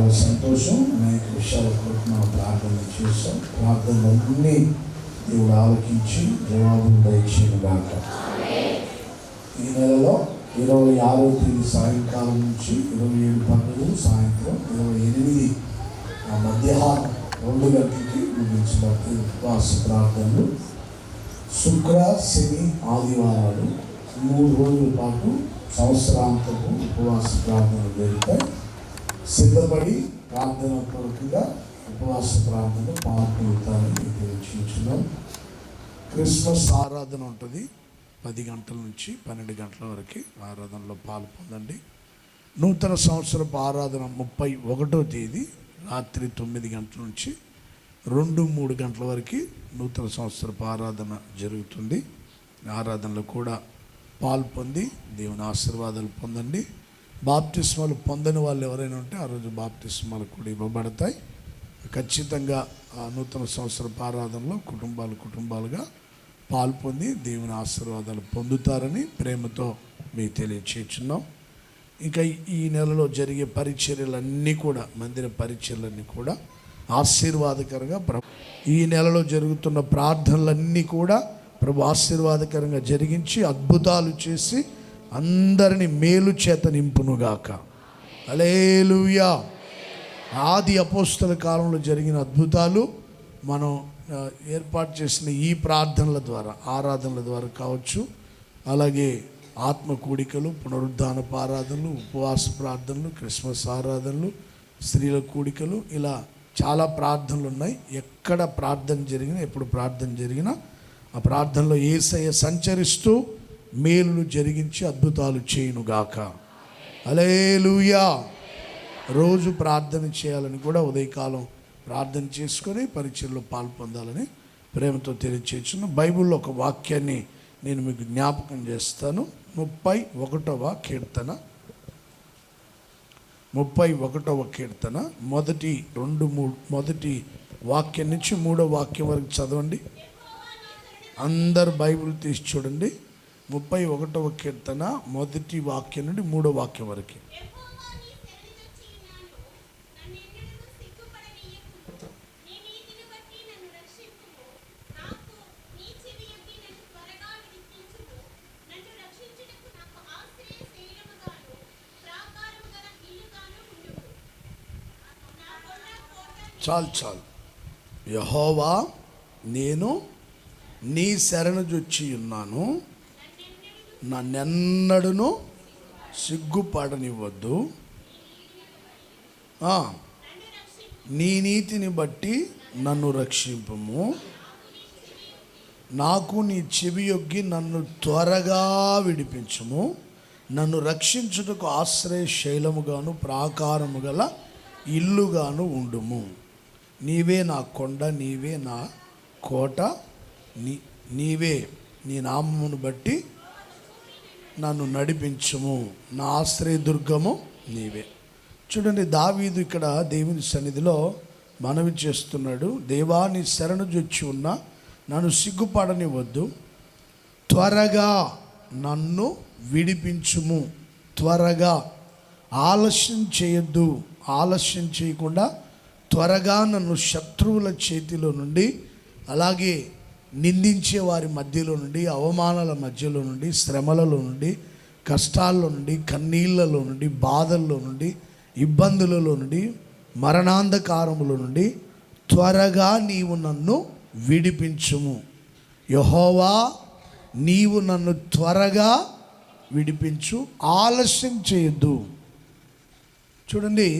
చాలా సంతోషం. అనేక విషయాల కొరకు మనం ప్రార్థన చేస్తాం. ప్రార్థనలన్నీ దేవుడు ఆలకించి జవాబులు దయచేయగాక. ఈ నెలలో 26వ తేదీ సాయంకాలం నుంచి 27 పగలు సాయంత్రం 28 మధ్యాహ్నం 2 గంటలకి ముగించబడి ఉపవాస ప్రార్థనలు. శుక్ర, శని, ఆదివారాలు 3 రోజుల పాటు సంవత్సరాంతము ఉపవాస ప్రార్థనలు జరుగుతాయి. సిద్ధపడి ప్రార్థన కొరకుగా ఉపవాస ప్రార్థన పాల్గొంటారని తెలియజేస్తున్నాం. క్రిస్మస్ ఆరాధన ఉంటుంది 10 గంటల నుంచి 12 గంటల వరకు. ఆరాధనలో పాలు పొందండి. నూతన సంవత్సరపు ఆరాధన 31వ తేదీ రాత్రి 9 గంటల నుంచి 2-3 గంటల వరకు నూతన సంవత్సరపు ఆరాధన జరుగుతుంది. ఆరాధనలో కూడా పాలు పొంది దేవుని ఆశీర్వాదాలు పొందండి. బాప్తిస్మాలు పొందని వాళ్ళు ఎవరైనా ఉంటే ఆ రోజు బాప్తిస్మాలు కూడా ఇవ్వబడతాయి. ఖచ్చితంగా ఆ నూతన సంవత్సరపు ఆరాధనలో కుటుంబాలుగా పాలు పొంది దేవుని ఆశీర్వాదాలు పొందుతారని ప్రేమతో మీకు తెలియచేస్తున్నాం. ఇంకా ఈ నెలలో జరిగే పరిచర్యలన్నీ కూడా, మందిర పరిచర్యలన్నీ కూడా ఆశీర్వాదకరంగా ఈ నెలలో జరుగుతున్న ప్రార్థనలన్నీ కూడా ప్రభు ఆశీర్వాదకరంగా జరిగించి అద్భుతాలు చేసి అందరినీ మేలు చేత నింపునుగాక. హల్లెలూయా. ఆది అపోస్తల కాలంలో జరిగిన అద్భుతాలు మనం ఏర్పాటు చేసిన ఈ ప్రార్థనల ద్వారా, ఆరాధనల ద్వారా కావచ్చు, అలాగే ఆత్మ కూడికలు, పునరుద్ధానపు ఆరాధనలు, ఉపవాస ప్రార్థనలు, క్రిస్మస్ ఆరాధనలు, స్త్రీల కూడికలు, ఇలా చాలా ప్రార్థనలు ఉన్నాయి. ఎక్కడ ప్రార్థన జరిగినా, ఎప్పుడు ప్రార్థన జరిగినా ఆ ప్రార్థనలో యేసయ్య సంచరిస్తూ మేలును జరిగించి అద్భుతాలు చేయునుగాక. హల్లెలూయా. రోజు ప్రార్థన చేయాలని కూడా ఉదయకాలం ప్రార్థన చేసుకొని పరిచర్యలో పాల్పొందాలని ప్రేమతో తెలియచేస్తున్నాను. బైబిల్లో ఒక వాక్యాన్ని నేను మీకు జ్ఞాపకం చేస్తాను. 31వ కీర్తన, 31వ కీర్తన మొదటి వాక్యం నుంచి 3వ వాక్యం వరకు చదవండి. అందరు బైబిల్ తీసి చూడండి. 31వ కీర్తన మొదటి వాక్యం నుండి 3వ వాక్యం వరకు. చాలు. యెహోవా, నేను నీ శరణుజొచ్చి ఉన్నాను, నన్నెన్నడును సిగ్గుపడనివ్వద్దు. నీ నీతిని బట్టి నన్ను రక్షింపుము. నాకు నీ చెవి యొగ్గి నన్ను త్వరగా విడిపించుము. నన్ను రక్షించుటకు ఆశ్రయ శైలముగాను ప్రాకారము గల ఇల్లుగాను ఉండుము. నీవే నా కొండ, నీవే నా కోట, నీవే నీ నామమును బట్టి నన్ను నడిపించుము. నా ఆశ్రయదుర్గము నీవే. చూడండి, దావీదు ఇక్కడ దేవుని సన్నిధిలో మనవి చేస్తున్నాడు. దేవా, నీ శరణుజొచ్చి ఉన్నా, నన్ను సిగ్గుపడనివ్వద్దు, త్వరగా నన్ను విడిపించుము. త్వరగా, ఆలస్యం చేయొద్దు. ఆలస్యం చేయకుండా త్వరగా నన్ను శత్రువుల చేతిలో నుండి, అలాగే నిందించే వారి మధ్యలో నుండి, అవమానాల మధ్యలో నుండి, శ్రమలలో నుండి, కష్టాల్లో నుండి, కన్నీళ్లలో నుండి, బాధల్లో నుండి, ఇబ్బందులలో నుండి, మరణాంధకారముల నుండి త్వరగా నీవు నన్ను విడిపించుము. యెహోవా, నీవు నన్ను త్వరగా విడిపించు, ఆలస్యం చేయొద్దు. చూడండి,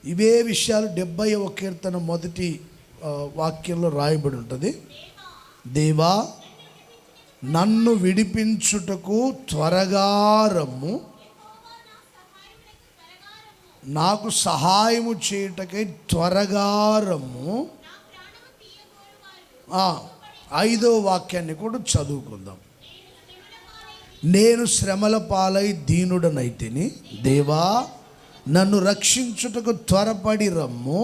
ఇవే విషయాలు 70వ కీర్తన మొదటి వాక్యంలో రాయబడి ఉంటుంది. దేవా, నన్ను విడిపించుటకు త్వరగా రమ్ము, నాకు సహాయము చేయుటకై త్వరగా రమ్ము. 5వ వాక్యాన్ని కూడా చదువుకుందాం. నేను శ్రమల పాలై దీనుడనైతిని, దేవా నన్ను రక్షించుటకు త్వరపడి రమ్ము.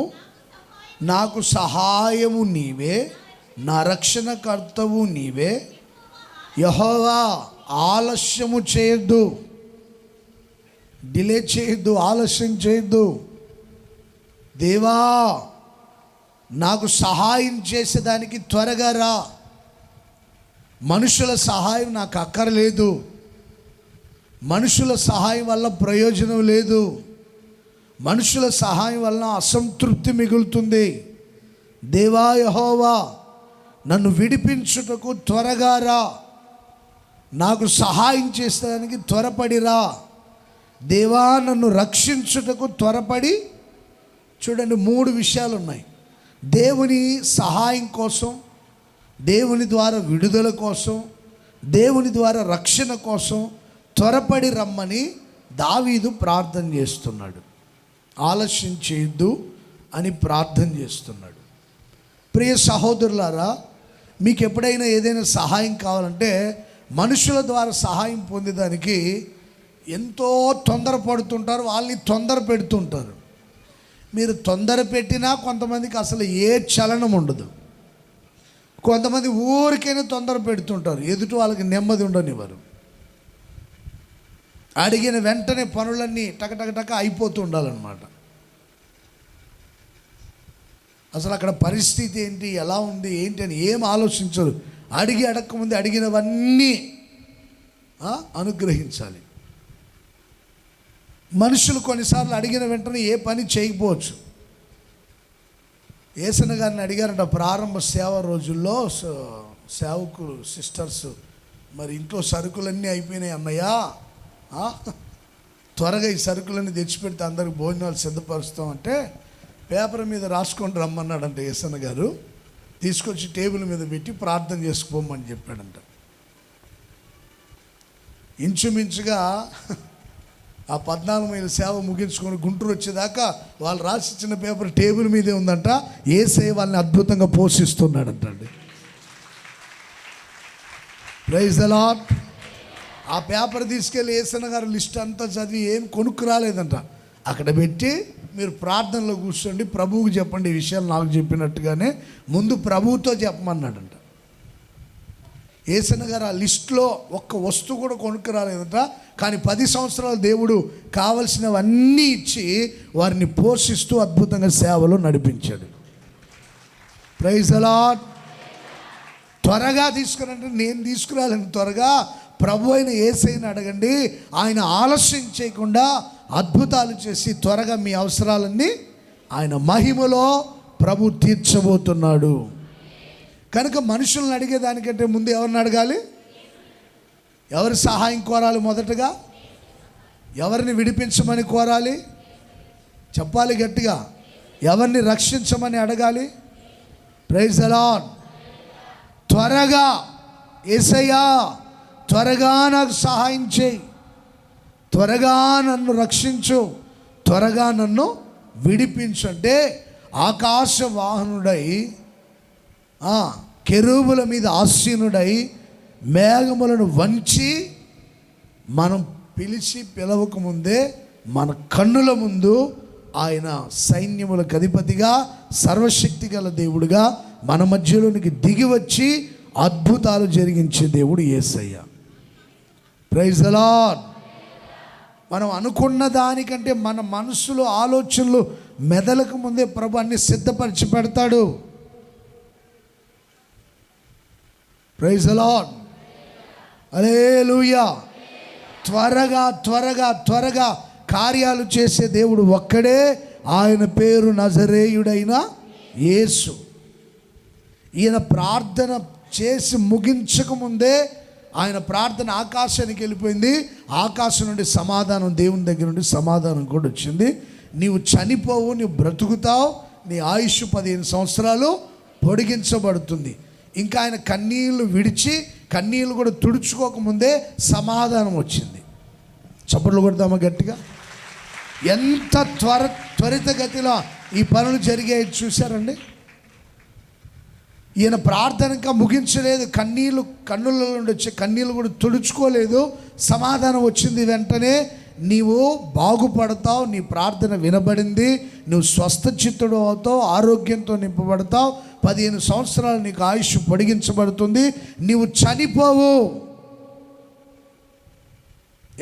నాకు సహాయము నీవే, నా రక్షణకర్తవు నీవే. యెహోవా, ఆలస్యము చేయొద్దు, డిలే చేయొద్దు, ఆలస్యం చేయొద్దు. దేవా నాకు సహాయం చేసేదానికి త్వరగా రా, మనుషుల సహాయం నాకు అక్కర్లేదు, మనుషుల సహాయం వల్ల ప్రయోజనం లేదు, మనుషుల సహాయం వల్ల అసంతృప్తి మిగులుతుంది. దేవా యెహోవా నన్ను విడిపించుటకు త్వరగా రా, నాకు సహాయం చేసేదానికి త్వరపడిరా. దేవా నన్ను రక్షించుటకు త్వరపడి. చూడండి, 3 విషయాలు ఉన్నాయి. దేవుని సహాయం కోసం, దేవుని ద్వారా విడుదల కోసం, దేవుని ద్వారా రక్షణ కోసం త్వరపడి రమ్మని దావీదు ప్రార్థన చేస్తున్నాడు. ఆలస్యం చేయొద్దు అని ప్రార్థన చేస్తున్నాడు. ప్రియ సహోదరులారా, మీకు ఎప్పుడైనా ఏదైనా సహాయం కావాలంటే మనుషుల ద్వారా సహాయం పొందేదానికి ఎంతో తొందరపడుతుంటారు, వాళ్ళని తొందర పెడుతుంటారు. మీరు తొందర పెట్టినా కొంతమందికి అసలు ఏ చలనం ఉండదు. కొంతమంది ఊరికైనా తొందర పెడుతుంటారు, ఎదుటి వాళ్ళకి నెమ్మది ఉండనివ్వరు. అడిగిన వెంటనే పనులన్నీ టక అయిపోతూ ఉండాలన్నమాట. అసలు అక్కడ పరిస్థితి ఏంటి, ఎలా ఉంది, ఏంటి అని ఏం ఆలోచించరు. అడగకముందే అడిగినవన్నీ అనుగ్రహించాలి. మనుషులు కొన్నిసార్లు అడిగిన వెంటనే ఏ పని చేయకపోవచ్చు. యేసన్న గారిని అడిగారంట ప్రారంభ సేవ రోజుల్లో, సేవకులు సిస్టర్స్, మరి ఇంట్లో సరుకులన్నీ అయిపోయినాయి అన్నయ్య, త్వరగా ఈ సరుకులన్నీ తెచ్చిపెడితే అందరికి భోజనాలు సిద్ధపరుస్తామంటే పేపర్ మీద రాసుకొని రమ్మన్నాడంట యేసన్న గారు. తీసుకొచ్చి టేబుల్ మీద పెట్టి ప్రార్థన చేసుకుపోమని చెప్పాడంట. ఇంచుమించుగా ఆ 14 మైళ్ళ సేవ ముగించుకొని గుంటూరు వచ్చేదాకా వాళ్ళు రాసిచ్చిన పేపర్ టేబుల్ మీదే ఉందంట. యేసయ్య వాళ్ళని అద్భుతంగా పోషిస్తున్నాడంటండి. Praise the Lord. ఆ పేపర్ తీసుకెళ్ళి యేసన్న గారు లిస్ట్ అంతా చదివి ఏం కొనుక్కు రాలేదంట. అక్కడ పెట్టి మీరు ప్రార్థనలో కూర్చోండి, ప్రభువుకి చెప్పండి ఈ విషయాలు నాకు చెప్పినట్టుగానే ముందు ప్రభువుతో చెప్పమన్నాడంట. యేసన్న గారు ఆ లిస్టులో ఒక్క వస్తువు కూడా కొనుక్కు రాలేదంట. కానీ 10 సంవత్సరాలు దేవుడు కావలసినవన్నీ ఇచ్చి వారిని పోషిస్తూ అద్భుతంగా సేవలో నడిపించాడు. Praise the Lord. త్వరగా తీసుకురంటే నేను తీసుకురాలేను, త్వరగా ప్రభు అయిన యేసయ్యని అడగండి. ఆయన ఆలస్యం చేయకుండా అద్భుతాలు చేసి త్వరగా మీ అవసరాలన్నీ ఆయన మహిమలో ప్రభు తీర్చబోతున్నాడు. కనుక మనుషులను అడిగేదానికంటే ముందు ఎవరిని అడగాలి? ఎవరి సహాయం కోరాలి? మొదటగా ఎవరిని విడిపించమని కోరాలి? చెప్పాలి గట్టిగా. ఎవరిని రక్షించమని అడగాలి? Praise the Lord. త్వరగా యేసయ్యా త్వరగా నాకు సహాయం చేయి, త్వరగా నన్ను రక్షించు, త్వరగా నన్ను విడిపించు అంటే ఆకాశ వాహనుడై, కెరూబుల మీద ఆసీనుడై, మేఘములను వంచి మనం పిలవకముందే మన కన్నుల ముందు ఆయన సైన్యములకు అధిపతిగా, సర్వశక్తి గల దేవుడుగా మన మధ్యలోనికి దిగి వచ్చి అద్భుతాలు జరిగించే దేవుడు యేసయ్య. Praise the lord. మనం అనుకున్న దానికంటే మన మనసులో ఆలోచనలు మెదలకు ముందే ప్రభు అన్ని సిద్ధపరిచి పెడతాడు. Praise the Lord. హల్లెలూయా. త్వరగా త్వరగా త్వరగా కార్యాలు చేసే దేవుడు ఒక్కడే. ఆయన పేరు నజరేయుడైన యేసు. ఈయన ప్రార్థన చేసి ముగించకముందే ఆయన ప్రార్థన ఆకాశానికి వెళ్ళిపోయింది. ఆకాశం నుండి సమాధానం, దేవుని దగ్గర నుండి సమాధానం కూడా వచ్చింది. నీవు చనిపోవు, నీవు బ్రతుకుతావు, నీ ఆయుష్ 15 సంవత్సరాలు పొడిగించబడుతుంది. ఇంకా ఆయన కన్నీళ్ళు విడిచి కన్నీళ్ళు కూడా తుడుచుకోకముందే సమాధానం వచ్చింది. చప్పట్లు కొడదామా గట్టిగా? ఎంత త్వరితగతిలో ఈ పనులు జరిగాయి చూశారండి. ఈయన ప్రార్థన ఇంకా ముగించలేదు, కన్నుల నుండి వచ్చే కన్నీళ్ళు కూడా తుడుచుకోలేదు, సమాధానం వచ్చింది. వెంటనే నీవు బాగుపడతావు, నీ ప్రార్థన వినబడింది, నువ్వు స్వస్థచిత్తుడు అవుతావు, ఆరోగ్యంతో నింపబడతావు, 15 సంవత్సరాలు నీకు ఆయుష్ పొడిగించబడుతుంది, నీవు చనిపోవు.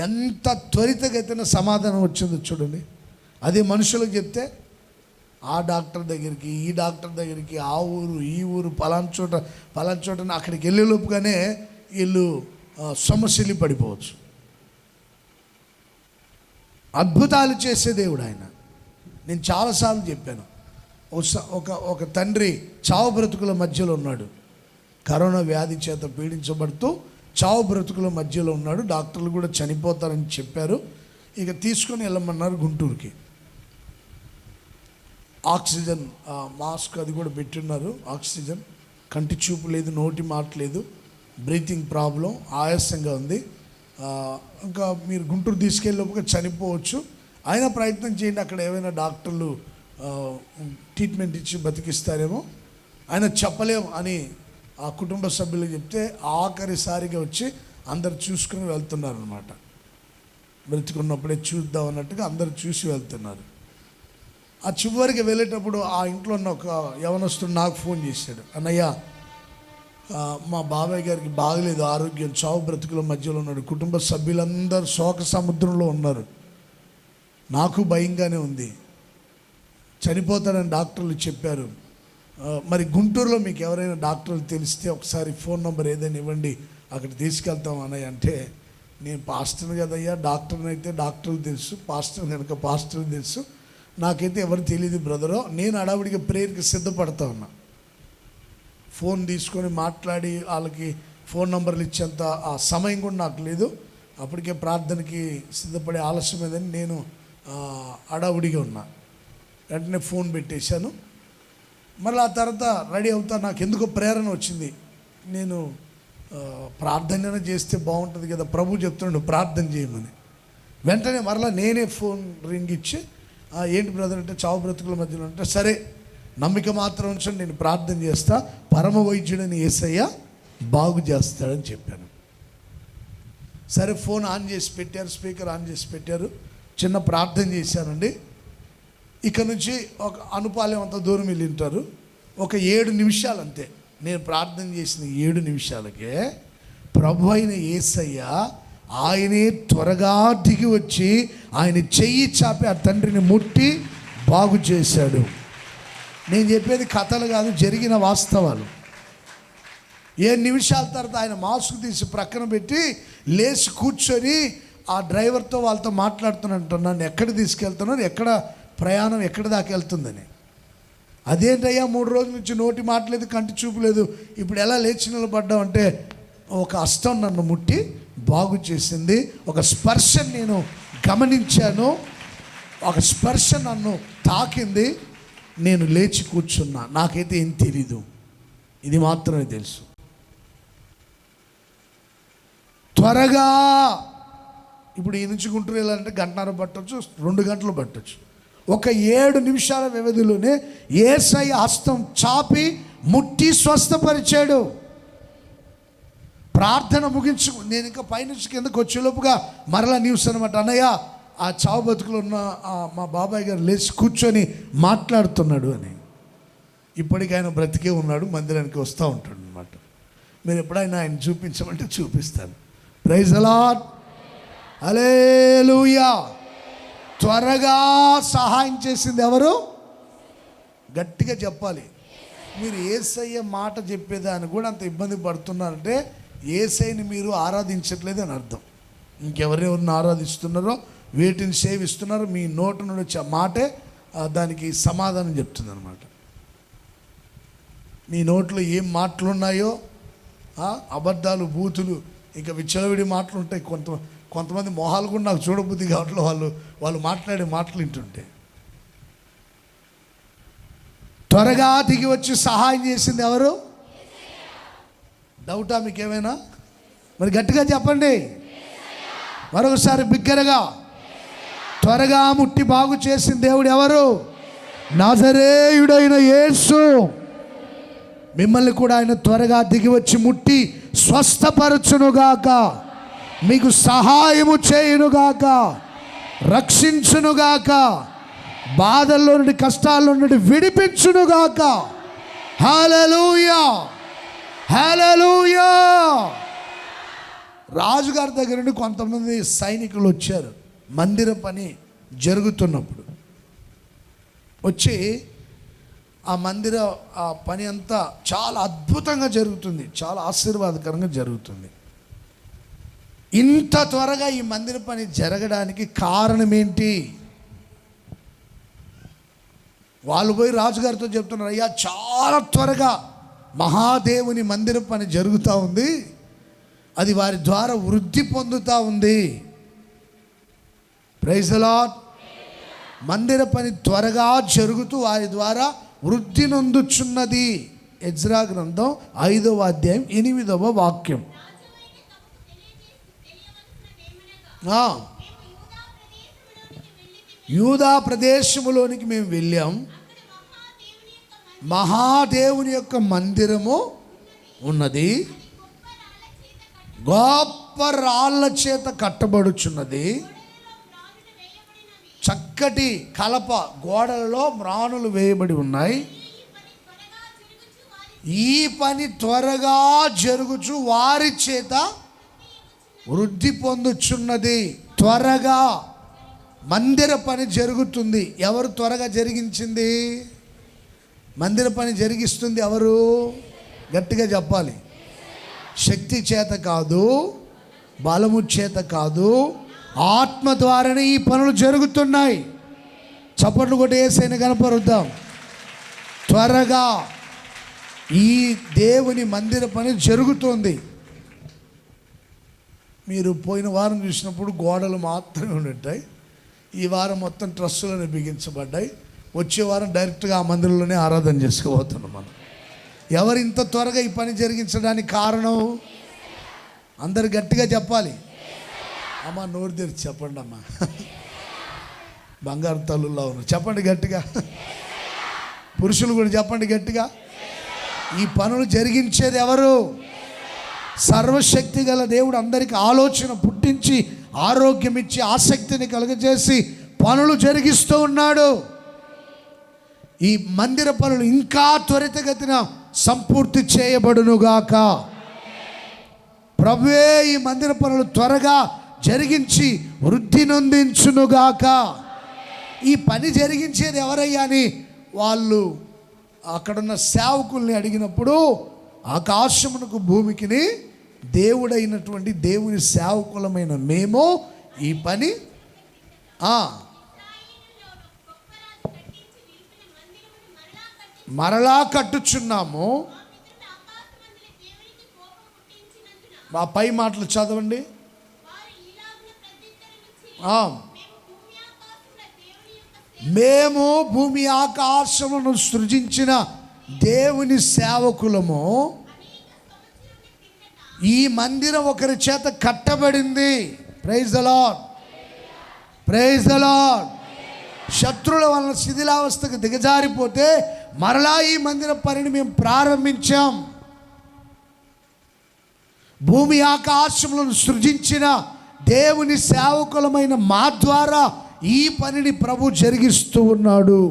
ఎంత త్వరితగతిన సమాధానం వచ్చిందో చూడండి. అదే మనుషులకు చెప్తే ఆ డాక్టర్ దగ్గరికి, ఈ డాక్టర్ దగ్గరికి, ఆ ఊరు ఈ ఊరు, పలానా చోట అక్కడికి వెళ్ళేలోపుగానే వీళ్ళు సమస్యలు పడిపోవచ్చు. అద్భుతాలు చేసే దేవుడు ఆయన. నేను చాలాసార్లు చెప్పాను, ఒక తండ్రి చావు బ్రతుకుల మధ్యలో ఉన్నాడు. కరోనా వ్యాధి చేత పీడించబడుతూ చావు బ్రతుకుల మధ్యలో ఉన్నాడు. డాక్టర్లు కూడా చనిపోతారని చెప్పారు. ఇక తీసుకొని వెళ్ళమన్నారు గుంటూరుకి. ఆక్సిజన్ మాస్క్ అది కూడా పెట్టున్నారు. ఆక్సిజన్, కంటి చూపు లేదు, నోటి మాట లేదు, బ్రీతింగ్ ప్రాబ్లం, ఆయాసంగా ఉంది. ఇంకా మీరు గుంటూరు తీసుకెళ్ళేలోపుగా చనిపోవచ్చు. అయినా ప్రయత్నం చేయండి, అక్కడ ఏమైనా డాక్టర్లు ట్రీట్మెంట్ ఇచ్చి బతికిస్తారేమో. ఆయన చెప్పలేము అని ఆ కుటుంబ సభ్యులకు చెప్తే ఆఖరిసారిగా వచ్చి అందరు చూసుకుని వెళ్తున్నారనమాట. బ్రతికున్నప్పుడే చూద్దాం అన్నట్టుగా అందరు చూసి వెళ్తున్నారు. ఆ చివరికి వెళ్ళేటప్పుడు ఆ ఇంట్లో ఉన్న ఒక యవనస్తుడు నాకు ఫోన్ చేశాడు, అన్నయ్య మా బాబాయ్ గారికి బాగలేదు, ఆరోగ్యం, చావు బ్రతుకుల మధ్యలో ఉన్నాడు, కుటుంబ సభ్యులందరూ శోక సముద్రంలో ఉన్నారు, నాకు భయంగానే ఉంది, చనిపోతాడని డాక్టర్లు చెప్పారు. మరి గుంటూరులో మీకు ఎవరైనా డాక్టర్లు తెలిస్తే ఒకసారి ఫోన్ నెంబర్ ఏదైనా ఇవ్వండి, అక్కడ తీసుకెళ్తాం అన్నయ్య. అంటే నేను పాస్టర్ని కదయ్యా, డాక్టర్ని అయితే డాక్టర్లు తెలుసు, పాస్టర్ కనుక పాస్టర్లు తెలుసు, నాకైతే ఎవరు తెలియదు బ్రదరో. నేను అడావిడిగా ప్రేయర్కి సిద్ధపడతా ఉన్నా. ఫోన్ తీసుకొని మాట్లాడి వాళ్ళకి ఫోన్ నెంబర్లు ఇచ్చేంత ఆ సమయం కూడా నాకు లేదు. అప్పటికే ప్రార్థనకి సిద్ధపడే ఆలస్యం ఏదని నేను అడావుడిగా ఉన్నా. వెంటనే ఫోన్ పెట్టేశాను. మళ్ళీ ఆ తర్వాత రెడీ అవుతా, నాకు ఎందుకో ప్రేరణ వచ్చింది, నేను ప్రార్థన చేస్తే బాగుంటుంది కదా, ప్రభు చెప్తున్నాడు ప్రార్థన చేయమని. వెంటనే మరలా నేనే ఫోన్ రింగ్ ఇచ్చి, ఏంటి బ్రదర్ అంటే చావు బ్రతుకుల మధ్యలో అంటే, సరే నమ్మిక మాత్రం ఉంచండి, నేను ప్రార్థన చేస్తా, పరమ వైద్యుడని యేసయ్య బాగు చేస్తాడని చెప్పాను. సరే ఫోన్ ఆన్ చేసి పెట్టారు, స్పీకర్ ఆన్ చేసి పెట్టారు, చిన్న ప్రార్థన చేశానండి. ఇక నుంచి ఒక అనుపాలెం అంత దూరం వెళ్ళింటారు, ఒక 7 నిమిషాలు అంతే. నేను ప్రార్థన చేసిన 7 నిమిషాలకే ప్రభు అయిన యేసయ్య ఆయనే త్వరగా దిగి వచ్చి ఆయన చెయ్యి చాపి ఆ తండ్రిని ముట్టి బాగు చేశాడు. నేను చెప్పేది కథలు కాదు, జరిగిన వాస్తవాలు. 7 నిమిషాల తర్వాత ఆయన మాస్క్ తీసి ప్రక్కన పెట్టి లేచి కూర్చొని ఆ డ్రైవర్తో వాళ్ళతో మాట్లాడుతున్నట్టు, నన్ను ఎక్కడ తీసుకెళ్తున్నారు, ఎక్కడ ప్రయాణం ఎక్కడ దాకా వెళ్తుందని. అదేంటయ్యా 3 రోజుల నుంచి నోటి మాట లేదు, కంటి చూపు లేదు, ఇప్పుడు ఎలా లేచి నిలబడ్డావు అంటే, ఒక హస్తం నన్ను ముట్టి బాగు చేసింది, ఒక స్పర్శ నేను గమనించాను, ఒక స్పర్శ నన్ను తాకింది, నేను లేచి కూర్చున్నా, నాకైతే ఏం తెలీదు, ఇది మాత్రమే తెలుసు. త్వరగా ఇప్పుడు ఈ నుంచి గుంటూరు వెళ్ళాలంటే 1.5 గంటలు పట్టవచ్చు, 2 గంటలు పట్టవచ్చు. ఒక 7 నిమిషాల వ్యవధిలోనే యేసయ్య హస్తం చాపి ముట్టి స్వస్థపరిచాడు. ప్రార్థన ముగించు, నేను ఇంకా పైనుంచి కిందకు వచ్చేలోపుగా మరలా న్యూస్ అనమాట, అన్నయ్య ఆ చావు బతుకులో ఉన్న మా బాబాయ్ గారు లేచి కూర్చొని మాట్లాడుతున్నాడు అని. ఇప్పటికీ ఆయన బ్రతికే ఉన్నాడు, మందిరానికి వస్తూ ఉంటాడు అనమాట. మీరు ఎప్పుడైనా ఆయన చూపించమంటే చూపిస్తాను. Praise the Lord, hallelujah. త్వరగా సహాయం చేసింది ఎవరు? గట్టిగా చెప్పాలి. మీరు యేసయ్య మాట చెప్పేదాన్ని కూడా అంత ఇబ్బంది పడుతున్నారంటే యేసయ్యని మీరు ఆరాధించట్లేదు అని అర్థం. ఇంకెవరెవరిని ఆరాధిస్తున్నారో, వేటిని సేవిస్తున్నారో, మీ నోటి నుండి వచ్చే మాటే దానికి సమాధానం చెప్తుంది అనమాట. మీ నోట్లో ఏం మాటలు ఉన్నాయో, అబద్ధాలు, బూతులు, ఇంకా విచ్చలవిడి మాటలు ఉంటాయి. కొంతమంది మొహాలు కూడా నాకు చూడబుద్ధి కావట్లో వాళ్ళు మాట్లాడే మాటలు వింటుంటే. త్వరగా దిగి వచ్చి సహాయం చేసింది ఎవరు? డౌటా మీకేమైనా? మరి గట్టిగా చెప్పండి మరొకసారి బిగ్గరగా. త్వరగా ముట్టి బాగు చేసిన దేవుడు ఎవరు? నాజరేయుడైన యేసు. మిమ్మల్ని కూడా ఆయన త్వరగా దిగి వచ్చి ముట్టి స్వస్థపరచునుగాక, మీకు సహాయము చేయునుగాక, రక్షించునుగాక, బాధల్లో నుండి కష్టాల్లో నుండి విడిపించునుగాక. హల్లెలూయా, హల్లెలూయా. రాజుగారి దగ్గర నుండి కొంతమంది సైనికులు వచ్చారు మందిర పని జరుగుతున్నప్పుడు. వచ్చి ఆ మందిర ఆ పని అంతా చాలా అద్భుతంగా జరుగుతుంది, చాలా ఆశీర్వాదకరంగా జరుగుతుంది. ఇంత త్వరగా ఈ మందిర పని జరగడానికి కారణం ఏంటి? వాళ్ళు పోయి రాజుగారితో చెప్తున్నారు, అయ్యా చాలా త్వరగా మహాదేవుని మందిర పని జరుగుతూ ఉంది, అది వారి ద్వారా వృద్ధి పొందుతూ ఉంది. Praise the Lord. మందిర పని త్వరగా జరుగుతూ వారి ద్వారా వృద్ధి నొందుచున్నది. ఎజ్రా గ్రంథం 5వ అధ్యాయం 8వ వాక్యం. యూదా ప్రదేశములోనికి మేము వెళ్ళాం, మహాదేవుని యొక్క మందిరము ఉన్నది, గొప్ప రాళ్ళ చేత కట్టబడుచున్నది, చక్కటి కలప గోడలలో మ్రాణులు వేయబడి ఉన్నాయి. ఈ పని త్వరగా జరుగుచు వారి చేత వృద్ధి పొందుచున్నది. త్వరగా మందిర పని జరుగుతుంది. ఎవరు త్వరగా జరిగించింది? మందిర పని జరిగిస్తుంది ఎవరు? గట్టిగా చెప్పాలి. శక్తి చేత కాదు, బలము చేత కాదు, ఆత్మ ద్వారానే ఈ పనులు జరుగుతున్నాయి. చప్పట్లు కొట్టి యేసయ్యను కనపరుద్దాం. త్వరగా ఈ దేవుని మందిర పని జరుగుతుంది. మీరు పోయిన వారం చూసినప్పుడు గోడలు మాత్రమే ఉంటాయి, ఈ వారం మొత్తం ట్రస్సులను బిగించబడ్డాయి. వచ్చే వారం డైరెక్ట్గా ఆ మందిరంలోనే ఆరాధన చేసుకోబోతున్నాం మనం. ఎవరు ఇంత త్వరగా ఈ పని జరిగించడానికి కారణం? అందరు గట్టిగా చెప్పాలి. అమ్మ నోరు తెరిచి చెప్పండి అమ్మా. బంగారు తల్లుల్లో ఉన్నారు, చెప్పండి గట్టిగా. పురుషులు కూడా చెప్పండి గట్టిగా. ఈ పనులు జరిగించేది ఎవరు? సర్వశక్తి గల దేవుడు అందరికీ ఆలోచన పుట్టించి, ఆరోగ్యం ఇచ్చి, ఆసక్తిని కలుగజేసి పనులు జరిగిస్తూ ఉన్నాడు. ఈ మందిర పనులు ఇంకా త్వరితగతిన సంపూర్తి చేయబడునుగాక. ప్రభువే ఈ మందిర పనులు త్వరగా జరిగించి వృద్ధి నొందించునుగాక. ఈ పని జరిగించేది ఎవరయ్యా అని వాళ్ళు అక్కడున్న సేవకుల్ని అడిగినప్పుడు, ఆకాశమునకు భూమికిని దేవుడైనటువంటి దేవుని సేవకులమైన మేము ఈ పని మరలా కట్టుచున్నాము. ఆ పై మాటలు చదవండి. మేము భూమి ఆకాశములను సృజించిన దేవుని సేవకులము, ఈ మందిరం ఒకరి చేత కట్టబడింది. Praise the Lord, praise the Lord. శత్రువుల వలన శిథిలావస్థకు దిగజారిపోతే మరలా ఈ మందిర పనిని మేము ప్రారంభించాం. భూమి ఆకాశములను సృజించిన దేవుని సేవకులమైన మా ద్వారా ఈ పనిని ప్రభు జరిగిస్తూ ఉన్నాడు.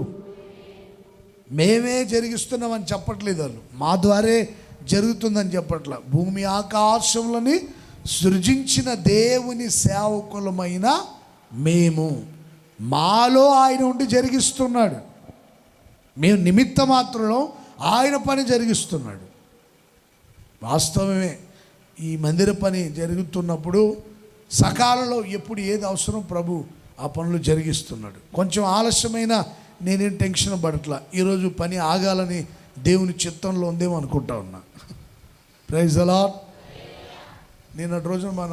మేమే జరిగిస్తున్నామని చెప్పట్లేదు వాళ్ళు, మా ద్వారే జరుగుతుందని చెప్పట్ల. భూమి ఆకాశములని సృజించిన దేవుని సేవకులమైన మేము, మాలో ఆయన ఉండి జరిగిస్తున్నాడు. మేము నిమిత్త మాత్రంలో ఆయన పని జరిగిస్తున్నాడు. వాస్తవమే, ఈ మందిర పని జరుగుతున్నప్పుడు సకాలంలో ఎప్పుడు ఏది అవసరం ప్రభు ఆ పనులు జరిగిస్తున్నాడు. కొంచెం ఆలస్యమైన నేనేం టెన్షన్ పడట్లా. ఈరోజు పని ఆగాలని దేవుని చిత్తంలో ఉందేమో అనుకుంటా ఉన్నా. Praise the Lord. నిన్నటి రోజున మన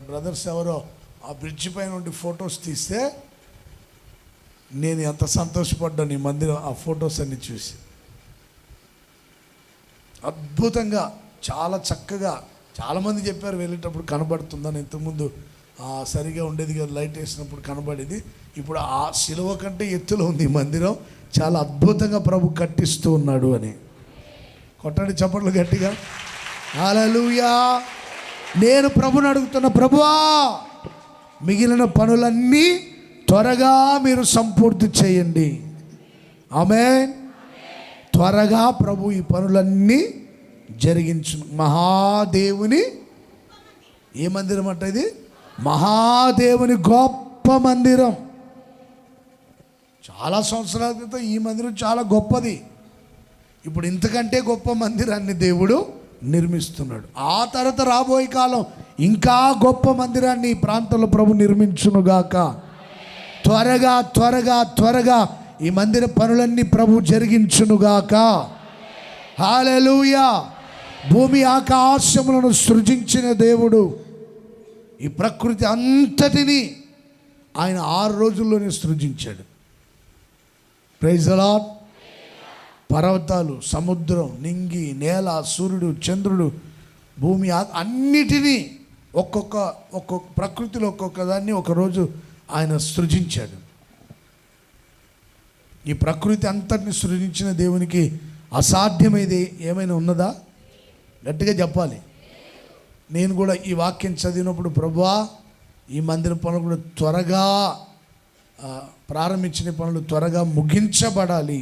బ్రదర్స్ ఎవరో ఆ బ్రిడ్జి పైన ఉండి ఫొటోస్ తీస్తే నేను ఎంత సంతోషపడ్డాను. ఈ మందిరం ఆ ఫొటోస్ అన్ని చూసి అద్భుతంగా, చాలా చక్కగా. చాలామంది చెప్పారు వెళ్ళేటప్పుడు కనబడుతుందని. ఇంతకుముందు సరిగా ఉండేది కదా, లైట్ వేసినప్పుడు కనబడేది. ఇప్పుడు ఆ శిలువ కంటే ఎత్తులో ఉంది ఈ మందిరం. చాలా అద్భుతంగా ప్రభు కట్టిస్తూ ఉన్నాడు అని. కొట్టండి చప్పట్లు గట్టిగా. హల్లెలూయా. నేను ప్రభుని అడుగుతున్న, ప్రభువా మిగిలిన పనులన్నీ త్వరగా మీరు సంపూర్తి చేయండి. ఆమేన్. త్వరగా ప్రభు ఈ పనులన్నీ జరిగించు. మహాదేవుని ఏ మందిరం అంటే ఇది? మహాదేవుని గొప్ప మందిరం. చాలా సంవత్సరాల క్రితం ఈ మందిరం చాలా గొప్పది. ఇప్పుడు ఇంతకంటే గొప్ప మందిరాన్ని దేవుడు నిర్మిస్తున్నాడు. ఆ తర్వాత రాబోయే కాలం ఇంకా గొప్ప మందిరాన్ని ఈ ప్రాంతంలో ప్రభు నిర్మించునుగాక. త్వరగా త్వరగా త్వరగా ఈ మందిర పనులన్నీ ప్రభు జరిగించునుగాక. హల్లెలూయా. భూమి ఆకాశములను సృజించిన దేవుడు ఈ ప్రకృతి అంతటిని ఆయన 6 రోజుల్లోనే సృజించాడు. Praise the lord. పర్వతాలు, సముద్రం, నింగి, నేల, సూర్యుడు, చంద్రుడు, భూమి అన్నిటినీ ఒక్కొక్క ప్రకృతిలో ఒక్కొక్క దాన్ని ఒకరోజు ఆయన సృజించాడు. ఈ ప్రకృతి అంతటిని సృజించిన దేవునికి అసాధ్యమైనది ఏమైనా ఉన్నదా? గట్టిగా చెప్పాలి. నేను కూడా ఈ వాక్యం చదివినప్పుడు ప్రభువా ఈ మందిర పనులు కూడా త్వరగా ప్రారంభించిన పనులు త్వరగా ముగించబడాలి,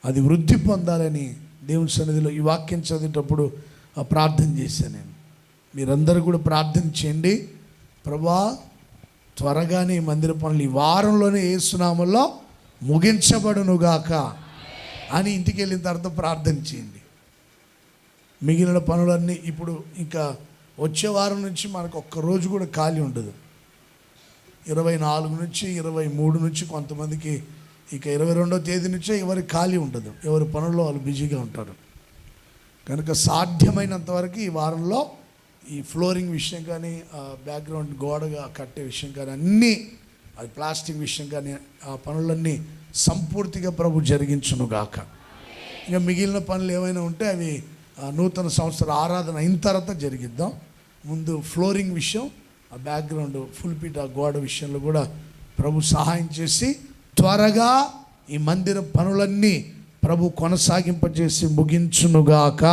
అది వృద్ధి పొందాలని దేవుని సన్నిధిలో ఈ వాక్యం చదివేటప్పుడు ప్రార్థన చేశాను. నేను మీరందరూ కూడా ప్రార్థన చేయండి. ప్రభువా త్వరగానే ఈ మందిర పనులు ఈ వారంలోనే యేసు నామములో ముగించబడునుగాక అని ఇంటికి వెళ్ళిన తర్వాత ప్రార్థన చేయండి. మిగిలిన పనులన్నీ ఇప్పుడు ఇంకా వచ్చే వారం నుంచి మనకు ఒక్కరోజు కూడా ఖాళీ ఉండదు. 24 నుంచి 23 నుంచి కొంతమందికి ఇక 22వ తేదీ నుంచే ఎవరికి ఖాళీ ఉండదు. ఎవరి పనుల్లో వాళ్ళు బిజీగా ఉంటారు. కనుక సాధ్యమైనంత వరకు ఈ వారంలో ఈ ఫ్లోరింగ్ విషయం కానీ, బ్యాక్గ్రౌండ్ గోడగా కట్టే విషయం కానీ, అన్నీ అది ప్లాస్టిక్ విషయం కానీ ఆ పనులన్నీ సంపూర్తిగా ప్రభు జరిగించునుగాక. ఇంకా మిగిలిన పనులు ఏమైనా ఉంటే అవి నూతన సంవత్సర ఆరాధన అయిన తర్వాత జరిగిద్దాం. ముందు ఫ్లోరింగ్ విషయం, ఆ బ్యాక్గ్రౌండ్ ఫుల్పిట్ ఆ గోడ విషయంలో కూడా ప్రభు సహాయం చేసి త్వరగా ఈ మందిర పనులన్నీ ప్రభు కొనసాగింపజేసి ముగించునుగాక.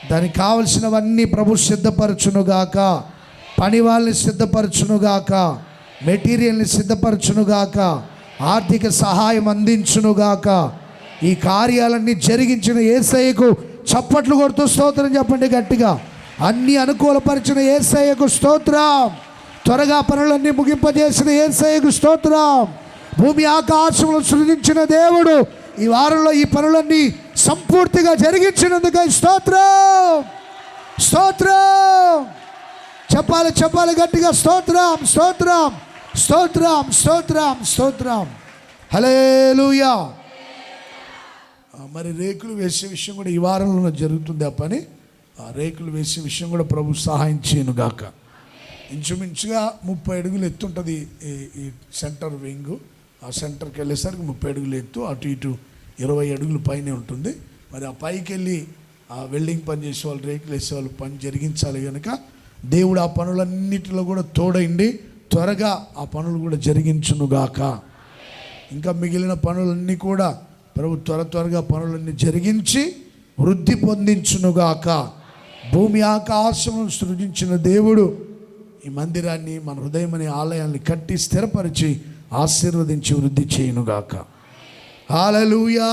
దానికి కావలసినవన్నీ ప్రభు సిద్ధపరచునుగాక. పని వాళ్ళని సిద్ధపరచునుగాక, మెటీరియల్ని సిద్ధపరచునుగాక, ఆర్థిక సహాయం అందించునుగాక. ఈ కార్యాలన్నీ జరిగించిన యేసయ్యకు చప్పట్లు కొడుతూ స్తోత్రం చెప్పండి గట్టిగా. అన్నీ అనుకూలపరిచిన యేసయ్యకు స్తోత్రం. త్వరగా పనులన్నీ ముగింపజేసిన యేసయ్యకు స్తోత్రం. భూమి ఆకాశములను సృజించిన దేవుడు ఈ వారంలో ఈ పనులన్నీ సంపూర్తిగా జరిగించినందుకు స్తోత్రం. స్తోత్రం చెప్పాలి, చెప్పాలి గట్టిగా. స్తోత్రం, స్తోత్రం, స్తోత్రం, స్తోత్రం, స్తోత్రం. హల్లెలూయా. మరి రేకులు వేసే విషయం కూడా ఈ వారంలో జరుగుతుంది. ఆ పని రేకులు వేసే విషయం కూడా ప్రభు సహాయం చేయనుగాక. ఇంచుమించుగా 30 అడుగులు ఎత్తుంటుంది ఈ సెంటర్ వింగు. ఆ సెంటర్కి వెళ్ళేసరికి 30 అడుగులు ఎత్తు, అటు ఇటు 20 అడుగులు పైనే ఉంటుంది. మరి ఆ పైకి వెళ్ళి ఆ వెల్డింగ్ పని చేసేవాళ్ళు, రేకులు వేసేవాళ్ళు పని జరిగించాలి కనుక దేవుడు ఆ పనులన్నిటిలో కూడా తోడైండి త్వరగా ఆ పనులు కూడా జరిగించునుగాక. ఇంకా మిగిలిన పనులన్నీ కూడా ప్రభు త్వరగా పనులన్నీ జరిగించి వృద్ధి పొందించునుగాక. భూమి ఆకాశమును సృజించిన దేవుడు ఈ మందిరాన్ని, మన హృదయం అనే ఆలయాన్ని కట్టి స్థిరపరిచి ఆశీర్వదించి వృద్ధి చేయునుగాక. హల్లెలూయా.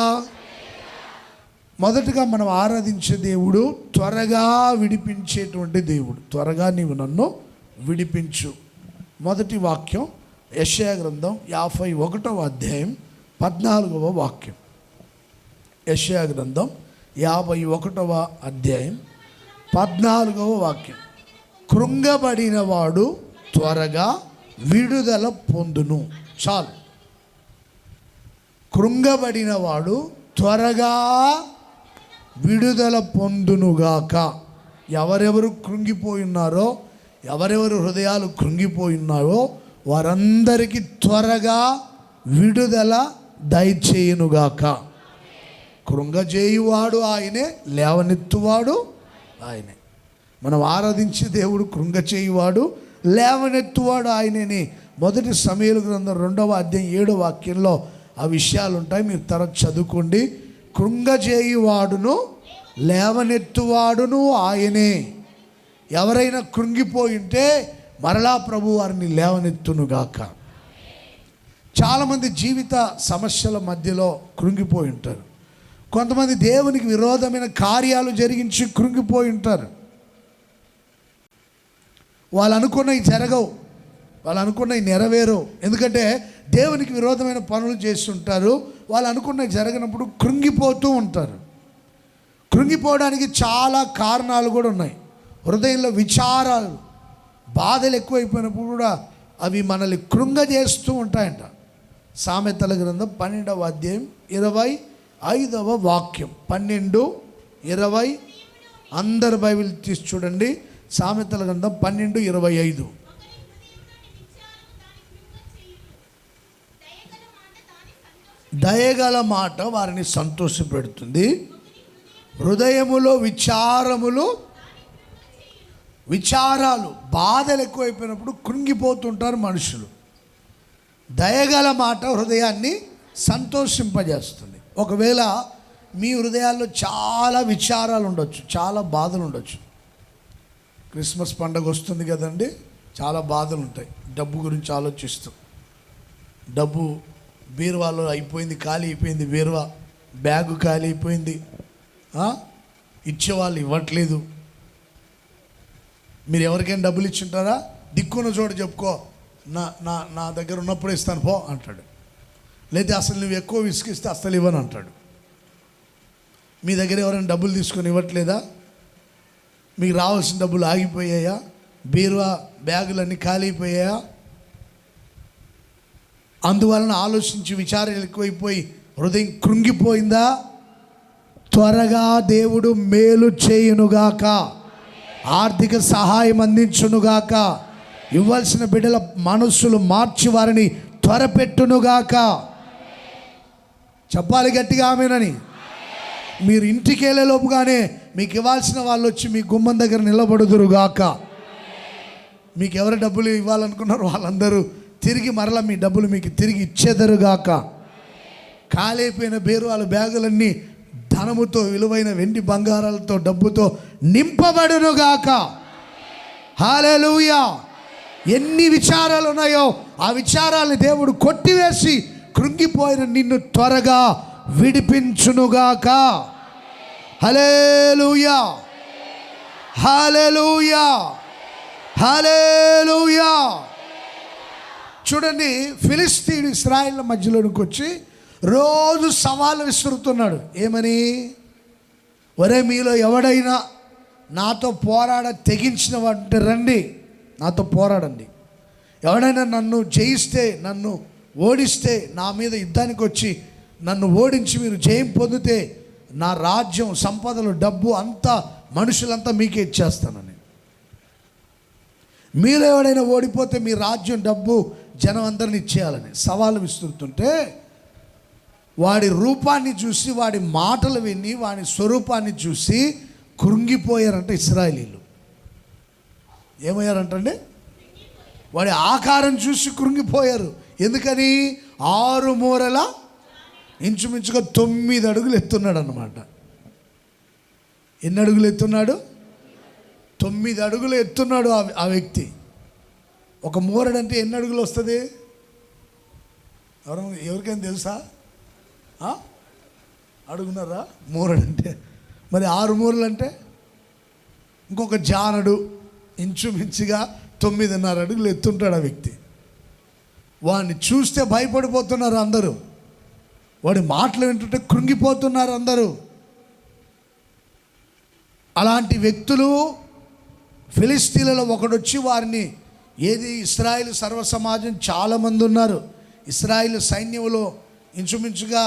మొదటగా మనం ఆరాధించే దేవుడు త్వరగా విడిపించేటువంటి దేవుడు. త్వరగా నీవు నన్ను విడిపించు. మొదటి వాక్యం యెషయా గ్రంథం 51వ అధ్యాయం 14వ వాక్యం. యెషయా గ్రంథం 51వ అధ్యాయం 14వ వాక్యం. కృంగబడిన వాడు త్వరగా విడుదల పొందును. చాలు. కృంగబడిన వాడు త్వరగా విడుదల పొందునుగాక. ఎవరెవరు కృంగిపోయి ఉన్నారో, ఎవరెవరు హృదయాలు కృంగిపోయి ఉన్నారో వారందరికీ త్వరగా విడుదల దయచేయునుగాక. కృంగజేయువాడు ఆయనే, లేవనెత్తువాడు ఆయనే. మనం ఆరాధించే దేవుడు కృంగచేయువాడు, లేవనెత్తువాడు ఆయనని మొదటి సమూయేలు గ్రంథం 2వ అధ్యాయం 7వ వాక్యంలో ఆ విషయాలు ఉంటాయి. మీరు తర్వాత చదువుకోండి. కృంగజేయువాడును లేవనెత్తువాడును ఆయనే. ఎవరైనా కృంగిపోయి ఉంటే మరలా ప్రభు వారిని లేవనెత్తునుగాక. చాలామంది జీవిత సమస్యల మధ్యలో కృంగిపోయి ఉంటారు. కొంతమంది దేవునికి విరోధమైన కార్యాలు జరిగించి కృంగిపోయి ఉంటారు. వాళ్ళు అనుకున్నవి జరగవు, వాళ్ళు అనుకున్నవి నెరవేరవు. ఎందుకంటే దేవునికి విరోధమైన పనులు చేస్తుంటారు. వాళ్ళు అనుకున్నవి జరగనప్పుడు కృంగిపోతూ ఉంటారు. కృంగిపోవడానికి చాలా కారణాలు కూడా ఉన్నాయి. హృదయంలో విచారాలు, బాధలు ఎక్కువైపోయినప్పుడు కూడా అవి మనల్ని కృంగజేస్తూ ఉంటాయంట. సామెతల గ్రంథం 12వ అధ్యాయం 25వ వాక్యం. 12:20. అందరు బైబిల్ తీసి చూడండి. సామెతల గ్రంథం 12:25. దయగల మాట వారిని సంతోషపెడుతుంది, హృదయములో విచారాలు బాధలు ఎక్కువైపోయినప్పుడు కృంగిపోతుంటారు మనుషులు. దయగల మాట హృదయాన్ని సంతోషింపజేస్తుంది. ఒకవేళ మీ హృదయాల్లో చాలా విచారాలు ఉండొచ్చు, చాలా బాధలు ఉండొచ్చు. క్రిస్మస్ పండుగ వస్తుంది కదండి, చాలా బాధలు ఉంటాయి. డబ్బు గురించి ఆలోచిస్తూ, డబ్బు బీరువాలో అయిపోయింది, ఖాళీ అయిపోయింది, బీరువా బ్యాగు ఖాళీ అయిపోయింది, ఇచ్చేవాళ్ళు ఇవ్వట్లేదు. మీరు ఎవరికైనా డబ్బులు ఇచ్చింటారా? దిక్కున్న చోట చెప్పుకో, నా నా నా దగ్గర ఉన్నప్పుడు ఇస్తాను పో అంటాడు. లేదా అసలు నువ్వు ఎక్కువ విసిగిస్తే అసలు ఇవ్వను అంటాడు. మీ దగ్గర ఎవరైనా డబ్బులు తీసుకొని ఇవ్వట్లేదా? మీకు రావాల్సిన డబ్బులు ఆగిపోయాయా? బీరువా బ్యాగులన్నీ ఖాళీ అయిపోయాయా? అందువలన ఆలోచించి విచారాలు ఎక్కువైపోయి హృదయం కృంగిపోయిందా? త్వరగా దేవుడు మేలు చేయునుగాక, ఆర్థిక సహాయం అందించునుగాక, ఇవ్వాల్సిన బిడ్డల మనస్సులు మార్చి వారిని త్వరపెట్టునుగాక. చెప్పాలి గట్టిగా ఆమేనని. మీరు ఇంటికి వెళ్ళేలోపుగానే మీకు ఇవ్వాల్సిన వాళ్ళు వచ్చి మీ గుమ్మం దగ్గర నిలబడుదురుగాక. మీకు ఎవరు డబ్బులు ఇవ్వాలనుకున్నారో వాళ్ళందరూ తిరిగి మరలా మీ డబ్బులు మీకు తిరిగి ఇచ్చేదరుగాక. కాలైపోయిన బీరువాల బ్యాగులన్నీ ధనముతో, విలువైన వెండి బంగారాలతో, డబ్బుతో నింపబడునుగాక. హల్లెలూయా. ఎన్ని విచారాలు ఉన్నాయో ఆ విచారాలను దేవుడు కొట్టివేసి కృంగిపోయిన నిన్ను త్వరగా విడిపించునుగాక. హల్లెలూయా, హల్లెలూయా, హల్లెలూయా. చూడండి, ఫిలిష్తీయుడు ఇశ్రాయేళ్ల మధ్యలోనికి వచ్చి రోజు సవాలు విసురుతున్నాడు. ఏమని? ఒరే, మీలో ఎవడైనా నాతో పోరాడ తెగించిన వాడు రండి, నాతో పోరాడండి. ఎవడైనా నన్ను జయిస్తే, నన్ను ఓడిస్తే, నా మీద యుద్ధానికి వచ్చి నన్ను ఓడించి మీరు జయం పొందితే నా రాజ్యం, సంపదలు, డబ్బు అంతా, మనుషులంతా మీకే ఇచ్చేస్తానని. మీలో ఎవడైనా ఓడిపోతే మీ రాజ్యం, డబ్బు, జనం అందరిని ఇచ్చేయాలని సవాలు విసురుతుంటే వాడి రూపాన్ని చూసి, వాడి మాటలు విని, వాడి స్వరూపాన్ని చూసి కృంగిపోయారంట ఇశ్రాయేలీలు. ఏమయ్యారంటండి? వాడి ఆకారం చూసి కృంగిపోయారు. ఎందుకని? 6 మూరల ఇంచుమించుగా 9 అడుగులు ఎత్తున్నాడు అన్నమాట. ఎన్ని అడుగులు ఎత్తున్నాడు? 9 అడుగులు ఎత్తున్నాడు ఆ వ్యక్తి. ఒక మూరడంటే ఎన్ని అడుగులు వస్తుంది? ఎవరికైనా తెలుసా? అడుగున్నారా? మూరడంటే మరి 6 మూరలు అంటే ఇంకొక జానడు, ఇంచుమించుగా 9.5 అడుగులు ఎత్తుంటాడు ఆ వ్యక్తి. వాడిని చూస్తే భయపడిపోతున్నారు అందరూ. వాడి మాటలు వింటుంటే కృంగిపోతున్నారు అందరూ. అలాంటి వ్యక్తులు ఫిలిష్తీయులలో ఒకడొచ్చి వారిని, ఏది ఇశ్రాయేలు సర్వ సమాజం చాలామంది ఉన్నారు. ఇశ్రాయేలు సైన్యంలో ఇంచుమించుగా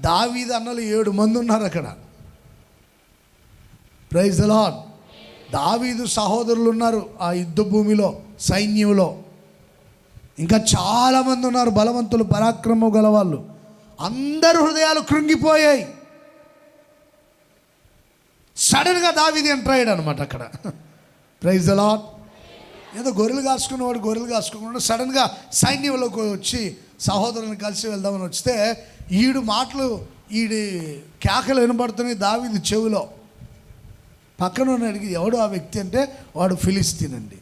దావీదు అన్నలు 7 మంది ఉన్నారు అక్కడ. Praise the Lord. దావీదు సహోదరులు ఉన్నారు ఆ యుద్ధ భూమిలో, సైన్యంలో. ఇంకా చాలామంది ఉన్నారు బలవంతులు, పరాక్రమం గలవాళ్ళు. అందరు హృదయాలు కృంగిపోయాయి. సడన్గా దావీదు ఎంటర్ అయ్యాడు అనమాట అక్కడ. Praise the Lord. ఏదో గొర్రెలు కాసుకున్నవాడు గొర్రెలు కాసుకున్నాడు, సడన్గా సైన్యంలోకి వచ్చి సహోదరులను కలిసి వెళ్దామని వస్తే ఈడి కేకలు వినబడుతున్నాయి దావీదు చెవిలో. పక్కన అడిగి ఎవడు ఆ వ్యక్తి అంటే వాడు ఫిలిస్తీన్ అండి.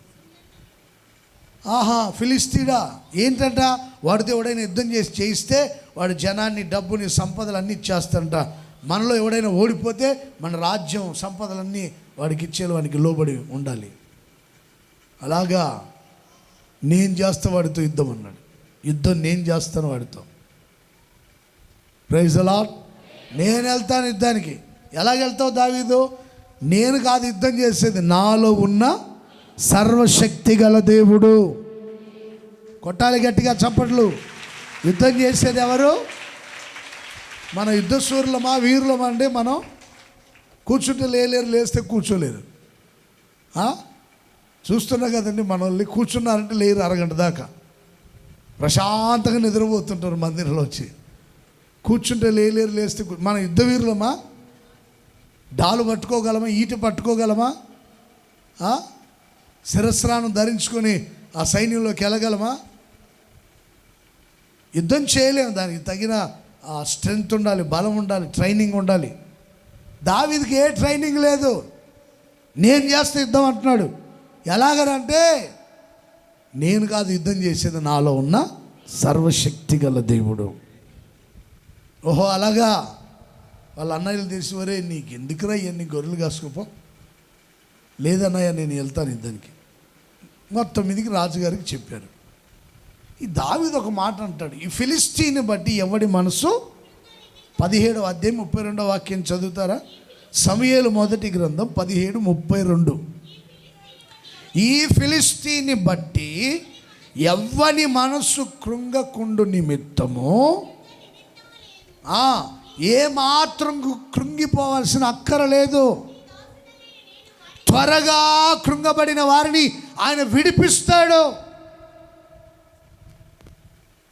ఆహా, ఫిలిస్తీడా? ఏంటంట? వాడితో ఎవడైనా యుద్ధం చేయిస్తే వాడి జనాన్ని, డబ్బుని, సంపదలు అన్నీ ఇచ్చేస్తాడంట. మనలో ఎవడైనా ఓడిపోతే మన రాజ్యం, సంపదలన్నీ వాడికి ఇచ్చేయాలి, వాడికి లోబడి ఉండాలి. అలాగా నేను చేస్తా వాడితో యుద్ధం అన్నాడు. యుద్ధం నేను చేస్తాను వాడితో. Praise the Lord. నేను వెళ్తాను యుద్ధానికి. ఎలాగెళ్తావు దావీదు? నేను కాదు యుద్ధం చేసేది, నాలో ఉన్న సర్వశక్తి గల దేవుడు. కొట్టాలి గట్టిగా చప్పట్లు. యుద్ధం చేసేది ఎవరు? మన యుద్ధశూరులమా, వీరులమా అంటే మనం కూర్చుంటే లేలేరు, లేస్తే కూర్చోలేరు. చూస్తున్నా కదండి, మనల్ని కూర్చున్నారంటే లేరు అరగంట దాకా. ప్రశాంతంగా నిద్రపోతుంటారు మందిరంలో వచ్చి. కూర్చుంటే లేలేరు, లేస్తే మన యుద్ధ వీరులమా? డాలు పట్టుకోగలమా? ఈట పట్టుకోగలమా? శిరస్రానం ధరించుకొని ఆ సైన్యంలోకి వెళ్ళగలమా? యుద్ధం చేయలేము. దానికి తగిన స్ట్రెంగ్త్ ఉండాలి, బలం ఉండాలి, ట్రైనింగ్ ఉండాలి. దావీదుకి ఏ ట్రైనింగ్ లేదు. నేను చేస్తే యుద్ధం అంటున్నాడు. ఎలాగనంటే, నేను కాదు యుద్ధం చేసేది, నాలో ఉన్న సర్వశక్తి గల దేవుడు. ఓహో అలాగా. వాళ్ళ అన్నయ్యలు తెలిసి, వరే నీకు ఎందుకురా ఇవన్నీ గొర్రెలు కాసుకోపో. లేదన్నయ్య నేను వెళ్తాను యుద్ధానికి. మొత్తం మీదికి రాజుగారికి చెప్పారు. ఈ దావీదు ఒక మాట అంటాడు, ఈ ఫిలిస్తీన్ని బట్టి ఎవడి మనసు, 17వ అధ్యాయం 32వ వాక్యం చదువుతారా? సమూయేలు మొదటి గ్రంథం 17:32. ఈ ఫిలిస్తీన్ని బట్టి ఎవ్వని మనస్సు కృంగకుండు నిమిత్తము, ఏమాత్రం కృంగిపోవాల్సిన అక్కర లేదు. త్వరగా కృంగబడిన వారిని ఆయన విడిపిస్తాడు.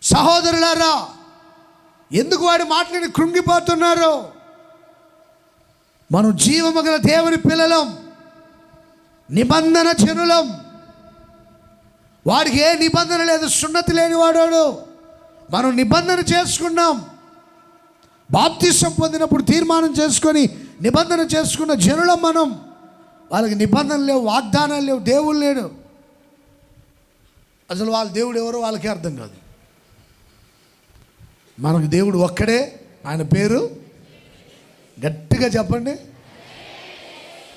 సహోదరులారా, ఎందుకు వాడి మాటలని కృంగిపోతున్నారు? మనం జీవము గల దేవుని పిల్లలం, నిబంధన జనులం. వాడికి ఏ నిబంధన లేదు, సున్నతి లేని వాడు. మనం నిబంధన చేసుకున్నాం. బాప్తిసం పొందినప్పుడు తీర్మానం చేసుకొని నిబంధన చేసుకున్న జనులం మనం. వాళ్ళకి నిబంధనలు లేవు, వాగ్దానాలు లేవు, దేవుడు లేడు. అసలు వాళ్ళ దేవుడు ఎవరో వాళ్ళకే అర్థం కాదు. మనకు దేవుడు ఒక్కడే. ఆయన పేరు గట్టిగా చెప్పండి,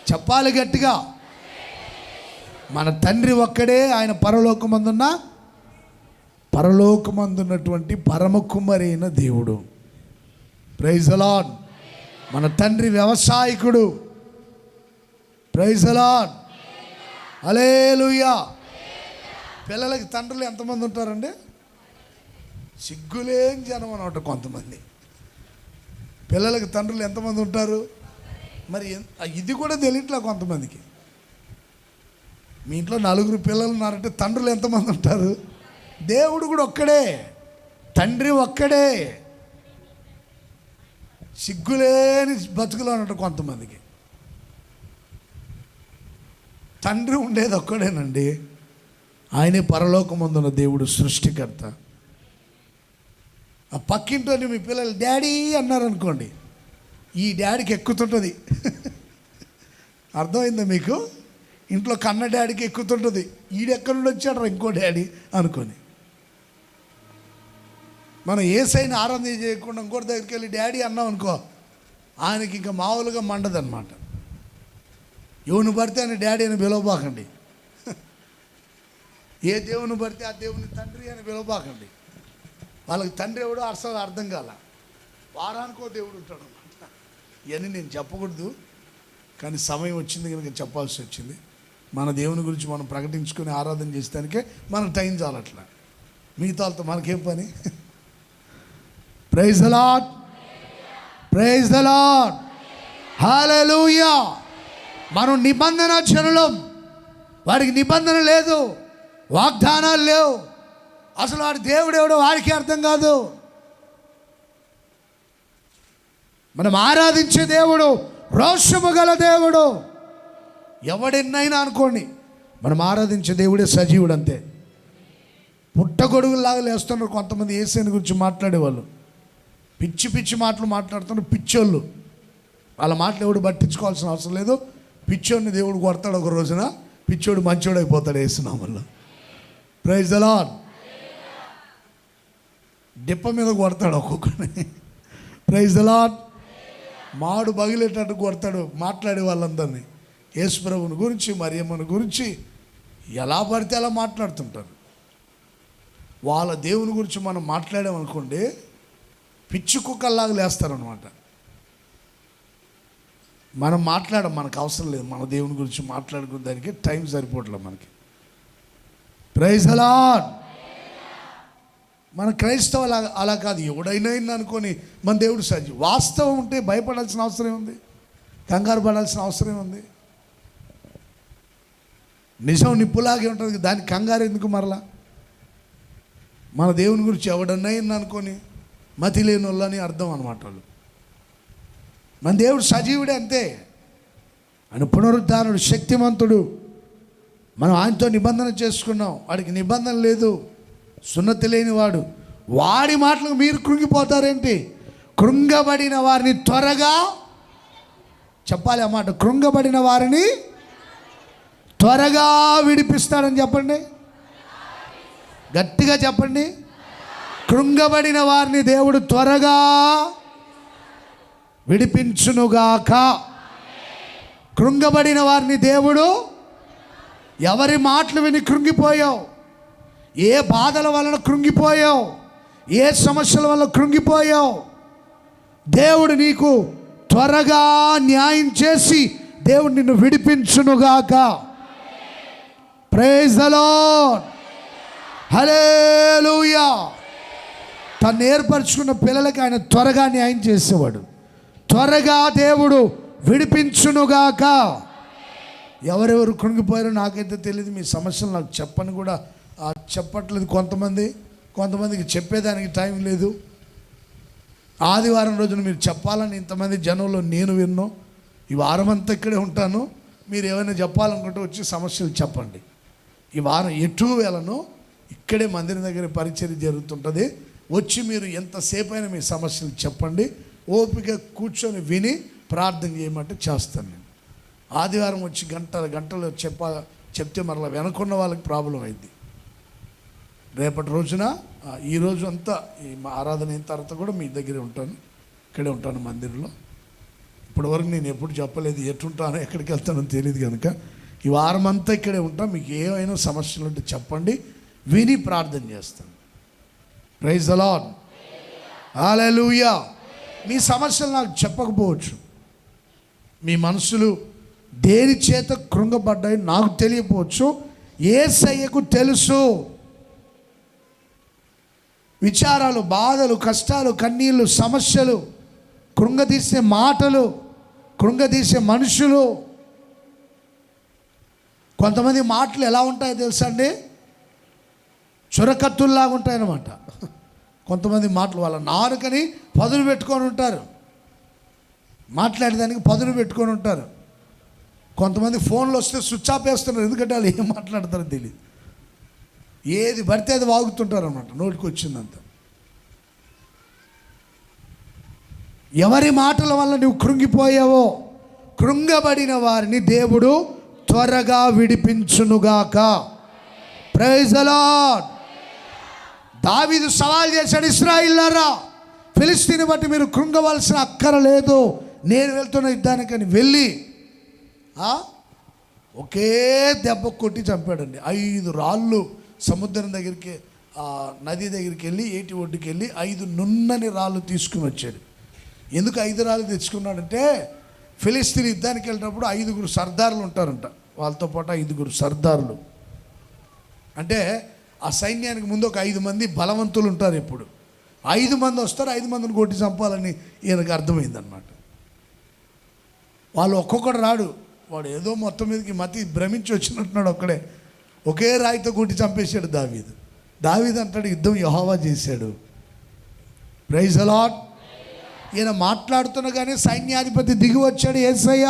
చెప్పాలి గట్టిగా. మన తండ్రి ఒక్కడే. ఆయన పరలోకమందున్నటువంటి పరమ కుమారి అయిన దేవుడు. Praise the Lord. మన తండ్రి వ్యవసాయకుడు. Praise the Lord. హల్లెలూయా. పిల్లలకి తండ్రులు ఎంతమంది ఉంటారండి? సిగ్గులేని జనం అనమాట కొంతమంది. పిల్లలకి తండ్రులు ఎంతమంది ఉంటారు? మరి ఇది కూడా తెలియట్లే కొంతమందికి. మీ ఇంట్లో 4 పిల్లలు ఉన్నారంటే తండ్రులు ఎంతమంది ఉంటారు? దేవుడు కూడా ఒక్కడే, తండ్రి ఒక్కడే. సిగ్గులేని బతుకులో ఉన్నట్టు కొంతమందికి. తండ్రి ఉండేది ఒక్కడేనండి. ఆయనే పరలోకమందున్న దేవుడు, సృష్టికర్త. ఆ పక్కింటోని మీ పిల్లలు డాడీ అన్నారనుకోండి, ఈ డాడీకి ఎక్కుతుంటుంది. అర్థమైందా మీకు? ఇంట్లో కన్న డాడీకి ఎక్కుతుంటుంది. ఈడెక్కడి నుండి వచ్చాడు ఇంకో డాడీ అనుకొని. మనం ఏసైని ఆరాధన చేయకుండా ఇంకోటి దగ్గరికి వెళ్ళి డాడీ అన్నాం అనుకో, ఆయనకి ఇంకా మామూలుగా మండదన్నమాట. ఎవరిని పడితే ఆయన డాడీ అని పిలవబాకండి. ఏ దేవుని పడితే ఆ దేవుని తండ్రి అని పిలవబాకండి. వాళ్ళకి తండ్రి ఎవడో అసలు అర్థం కాల. వారానికో దేవుడు ఉంటాడు అన్నమాట. ఇవన్నీ నేను చెప్పకూడదు, కానీ సమయం వచ్చింది కనుక చెప్పాల్సి వచ్చింది. మన దేవుని గురించి మనం ప్రకటించుకొని ఆరాధన చేసేదానికే మనకు టైం చాలట్లా. మిగతా వాళ్ళతో మనకేం పని? Praise the Lord. Praise the Lord. Hallelujah. మనం నిబంధన జనులం. వాడికి నిబంధన లేదు, వాగ్దానాలు లేవు. అసలు వాడి దేవుడు ఎవడో వాడికి అర్థం కాదు. మనం ఆరాధించే దేవుడు రోషము గల దేవుడు. ఎవడెన్నైనా అనుకోండి, మనం ఆరాధించే దేవుడే సజీవుడు అంతే. పుట్టగొడుగులాగా లేస్తున్నారు కొంతమంది యేసుని గురించి మాట్లాడేవాళ్ళు. పిచ్చి పిచ్చి మాటలు మాట్లాడుతున్నారు పిచ్చోళ్ళు. వాళ్ళ మాటలు ఎవడు పట్టించుకోవాల్సిన అవసరం లేదు. పిచ్చోడిని దేవుడు కొడతాడు ఒక రోజున, పిచ్చోడు మంచోడు అయిపోతాడు యేసునామములో. Praise the Lord. డిప్ప మీద కొడతాడు ఒక్కొక్కరిని. Praise the Lord. మాడు బగిలేటట్టు కొడతాడు మాట్లాడే వాళ్ళందరినీ. యేసు ప్రభువుని గురించి, మరియమ్మని గురించి ఎలా పడితే అలా మాట్లాడుతుంటారు. వాళ్ళ దేవుని గురించి మనం మాట్లాడామనుకోండి, పిచ్చి కుక్కల్లాగా లేస్తారనమాట. మనం మాట్లాడడం మనకు అవసరం లేదు, మన దేవుని గురించి మాట్లాడుకునే దానికి టైం సరిపోవట్లేదు మనకి. Praise the Lord. మన క్రైస్తవులు అలా కాదు, ఎవడైనా అనుకొని మన దేవుడు సజీవు. వాస్తవం ఉంటే భయపడాల్సిన అవసరం ఉంది, కంగారు పడాల్సిన అవసరం ఉంది. నిజం నిప్పులాగే ఉంటుంది, దానికి కంగారు ఎందుకు? మరలా మన దేవుని గురించి ఎవడన్నా అనుకొని మతి లేని వాళ్ళని అర్థం అనమాట వాళ్ళు. మన దేవుడు సజీవుడే, అంతే. ఆయన పునరుద్ధానుడు, శక్తిమంతుడు. మనం ఆయనతో నిబంధన చేసుకున్నాం, వాడికి నిబంధన లేదు, సున్నతి లేనివాడు. వాడి మాటలకు మీరు కృంగిపోతారేంటి? కృంగబడిన వారిని త్వరగా, చెప్పాలి అన్నమాట, కృంగబడిన వారిని త్వరగా విడిపిస్తాడని చెప్పండి, గట్టిగా చెప్పండి. కృంగబడిన వారిని దేవుడు త్వరగా విడిపించునుగాక. కృంగబడిన వారిని దేవుడు, ఎవరి మాటలు విని కృంగిపోయావు, ఏ బాధల వలన కృంగిపోయావు, ఏ సమస్యల వల్ల కృంగిపోయావు, దేవుడు నీకు త్వరగా న్యాయం చేసి దేవుడు నిన్ను విడిపించునుగాక. Praise the Lord. హల్లెలూయా. తను ఏర్పరచుకున్న పిల్లలకి ఆయన త్వరగా న్యాయం చేసేవాడు. త్వరగా దేవుడు విడిపించునుగాక. ఎవరెవరు కృంగిపోయారో నాకైతే తెలియదు, మీ సమస్యలు నాకు చెప్పని కూడా చెప్పట్లేదు కొంతమందికి చెప్పేదానికి టైం లేదు. ఆదివారం రోజున మీరు చెప్పాలని ఇంతమంది జనంలో నేను విన్నాను. ఈ వారం అంతా ఇక్కడే ఉంటాను, మీరు ఏమైనా చెప్పాలనుకుంటే వచ్చి సమస్యలు చెప్పండి. ఈ వారం ఎటు వెళ్ళను, ఇక్కడే మందిరం దగ్గర పరిచర్య జరుగుతుంటుంది. వచ్చి మీరు ఎంతసేపు అయినా మీ సమస్యలు చెప్పండి, ఓపిక కూర్చొని విని ప్రార్థన చేయమంటే చేస్తాను నేను. ఆదివారం వచ్చి గంటలు చెప్తే మరలా వెనకున్న వాళ్ళకి ప్రాబ్లం అయింది. రేపటి రోజున ఈరోజు అంతా ఈ ఆరాధన అయిన తర్వాత కూడా మీ దగ్గరే ఉంటాను, ఇక్కడే ఉంటాను మందిరంలో. ఇప్పటివరకు నేను ఎప్పుడు చెప్పలేదు, ఎటుంటానో ఎక్కడికి వెళ్తానో తెలియదు కనుక ఈ వారం అంతా ఇక్కడే ఉంటాను. మీకు ఏమైనా సమస్యలు ఉంటే చెప్పండి, విని ప్రార్థన చేస్తాను. Praise the Lord. హల్లెలూయా. మీ సమస్యలు నాకు చెప్పకపోవచ్చు, మీ మనసులు దేని చేత కృంగబడ్డాయి నాకు తెలియకపోవచ్చు, యేసయ్యకు తెలుసు. విచారాలు, బాధలు, కష్టాలు, కన్నీళ్ళు, సమస్యలు, కృంగదీసే మాటలు, కృంగదీసే మనుషులు. కొంతమంది మాటలు ఎలా ఉంటాయో తెలుసా అండి? చురకత్తుల్లాగా ఉంటాయన్నమాట. కొంతమంది మాటలు వాళ్ళ నాలుకని పదును పెట్టుకొని ఉంటారు, మాట్లాడేదానికి పదును పెట్టుకొని ఉంటారు. కొంతమంది ఫోన్లు వస్తే స్విచ్ ఆఫ్ వేస్తున్నారు, ఎందుకంటే వాళ్ళు ఏం మాట్లాడతారో తెలియదు. ఏది పడితే అది వాగుతుంటారు అన్నమాట, నోటికి వచ్చిందంత. ఎవరి మాటల వల్ల నువ్వు కృంగిపోయావో, కృంగబడిన వారిని దేవుడు త్వరగా విడిపించునుగాక. Praise the Lord. దావీదు సవాల్ చేశాడు, ఇశ్రాయేలులారా, ఫిలిష్తీని బట్టి మీరు కృంగవలసిన అక్కర లేదు, నేను వెళ్తున్న యుద్ధానికని వెళ్ళి ఒకే దెబ్బ కొట్టి చంపాడండి. 5 రాళ్ళు సముద్రం దగ్గరికి, నది దగ్గరికి వెళ్ళి, ఏటి ఒడ్డుకి వెళ్ళి 5 నున్నని రాళ్ళు తీసుకుని వచ్చాడు. ఎందుకు 5 రాళ్ళు తెచ్చుకున్నాడంటే, ఫిలిష్తీన్ యుద్ధానికి వెళ్ళినప్పుడు 5 సర్దారులు ఉంటారంట, వాళ్ళతో పాటు 5 సర్దారులు. అంటే ఆ సైన్యానికి ముందు ఒక 5 మంది బలవంతులు ఉంటారు. ఎప్పుడు 5 మంది వస్తారు, 5 మందిని కొట్టి చంపాలని ఈయనకు అర్థమైందనమాట. వాళ్ళు ఒక్కొక్కడు రాడు, వాడు ఏదో మొత్తం మీదకి మతి భ్రమించి వచ్చినట్టున్నాడు. ఒకే రాయితో కొట్టి చంపేశాడు దావీదు అంటాడు, యుద్ధం యెహోవా చేశాడు. Praise the Lord. ఈయన మాట్లాడుతున్నగానే సైన్యాధిపతి దిగి వచ్చాడు, యేసయ్య.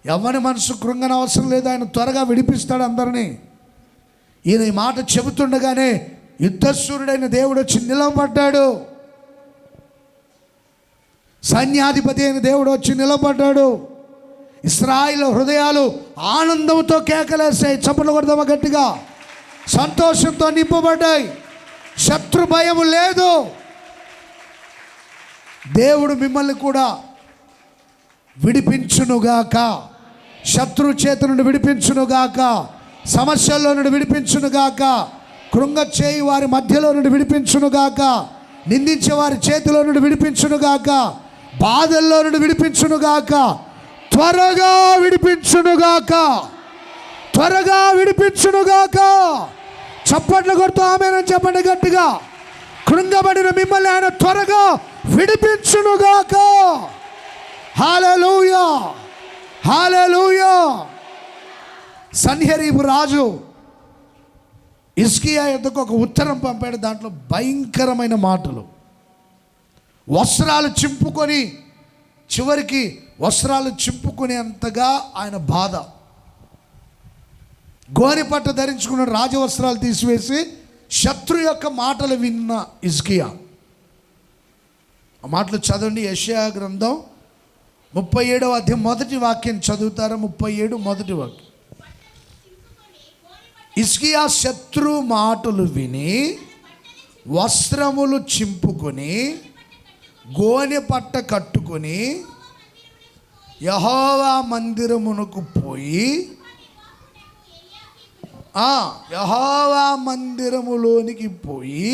ఎవరి మనసు కృంగన అవసరం లేదు, ఆయన త్వరగా విడిపిస్తాడు అందరినీ. ఈయన ఈ మాట చెబుతుండగానే యుద్ధశూరుడైన దేవుడు వచ్చి నిలబడ్డాడు. సైన్యాధిపతి అయిన దేవుడు వచ్చి నిలబడ్డాడు. ఇశ్రాయేలు హృదయాలు ఆనందంతో కేకలేసాయి. చప్పట్లు కొడదామా గట్టిగా? సంతోషంతో నింపబడ్డాయి. శత్రు భయం లేదు. దేవుడు మిమ్మల్ని కూడా విడిపించునుగాక, శత్రు చేత నుండి విడిపించునుగాక, సమస్యల్లో నుండి విడిపించునుగాక, కృంగ చేయి వారి మధ్యలో నుండి విడిపించునుగాక, నిందించే వారి చేతిలో నుండి విడిపించునుగాక, బాధల్లో నుండి విడిపించునుగాక, త్వరగా విడిపించునుగాక, త్వరగా విడిపించునుగాక. చప్పట్లు కొడుతూ ఆమేనని చెప్పండి గట్టిగా. కృంగబడిన మిమ్మల్ని ఆయన త్వరగా విడిపించునుగాక. హల్లెలూయా, హల్లెలూయా. సన్హెరీబు రాజు హిజ్కియా యొద్దకు ఒక ఉత్తరం పంపాడు. దాంట్లో భయంకరమైన మాటలు. వస్త్రాలు చింపుకొని, చివరికి వస్త్రాలు చింపుకునేంతగా ఆయన బాధ. గోనెపట్ట ధరించుకున్న రాజవస్త్రాలు తీసివేసి శత్రు యొక్క మాటలు విన్న హిజ్కియా. ఆ మాటలు చదవండి. యెషయా గ్రంథం 37వ అధ్యాయం మొదటి వాక్యం చదువుతారా? 37 మొదటి వాక్యం. హిజ్కియా శత్రు మాటలు విని వస్త్రములు చింపుకొని గోనె పట్ట కట్టుకొని యెహోవా మందిరమునకు పోయి, యెహోవా మందిరములోనికి పోయి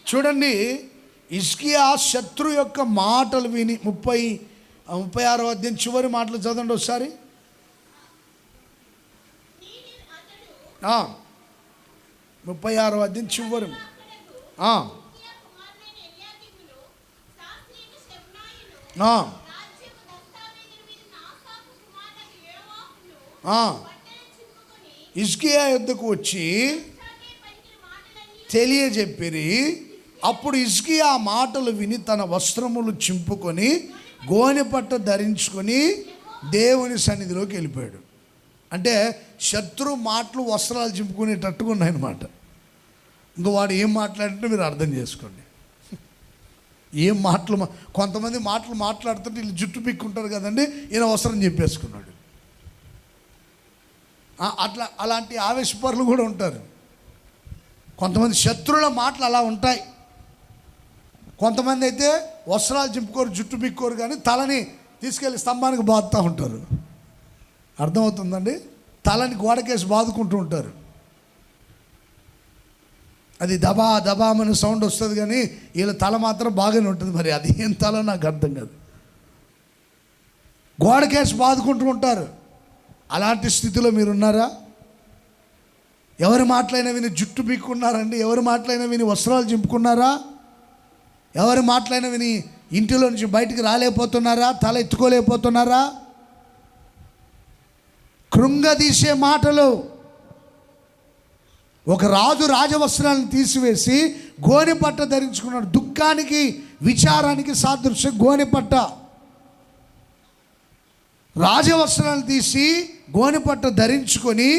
చూడండి, హిజ్కియా శత్రు యొక్క మాటలు విని 36వ అధ్యాయం చివరి మాటలు చదవండి ఒకసారి. 36వ అధ్యాయం చివరి. హిజ్కియా యొద్దకు వచ్చి తెలియజెప్పిరి. అప్పుడు హిజ్కియా ఆ మాటలు విని తన వస్త్రములు చింపుకొని గోనె పట్ట ధరించుకొని దేవుని సన్నిధిలోకి వెళ్ళిపోయాడు. అంటే శత్రు మాటలు వస్త్రాలు చింపుకునేటట్టుగా ఉన్నాయన్నమాట. ఇంకో వాడు ఏం మాట్లాడితే మీరు అర్థం చేసుకోండి. ఏం మాటలు, కొంతమంది మాటలు మాట్లాడుతుంటే వీళ్ళు జుట్టు పిక్కుంటారు కదండి, ఈయన వస్త్రం చెప్పేసుకున్నాడు. అలాంటి ఆవేశపరులు కూడా ఉంటారు. కొంతమంది శత్రువుల మాటలు అలా ఉంటాయి. కొంతమంది అయితే వస్త్రాలు చింపుకోరు, జుట్టు పిక్కోరు, కానీ తలని తీసుకెళ్ళి స్తంభానికి బాదుతూ ఉంటారు. అర్థమవుతుందండి? తలని గోడకేసి బాదుకుంటూ ఉంటారు. అది దబా దబామని సౌండ్ వస్తుంది, కానీ వీళ్ళ తల మాత్రం బాగానే ఉంటుంది. మరి అది ఏం తల నాకు అర్థం కాదు. గోడకేసి బాదుకుంటూ ఉంటారు. అలాంటి స్థితిలో మీరున్నారా? ఎవరి మాటలైనా విని జుట్టు పీక్కున్నారండి? ఎవరి మాటలైనా విని వస్త్రాలు చింపుకున్నారా? ఎవరి మాటలైనా విని ఇంటిలో నుంచి బయటికి రాలేకపోతున్నారా? తల ఎత్తుకోలేకపోతున్నారా? కృంగదీసే మాటలు. ఒక రాజు రాజవస్త్రాలను తీసివేసి గోనె పట్ట ధరించుకున్నాడు. దుఃఖానికి విచారానికి సాదృశ్యం గోనె పట్ట. రాజవస్త్రాలను తీసి గోనె పట్ట ధరించుకొని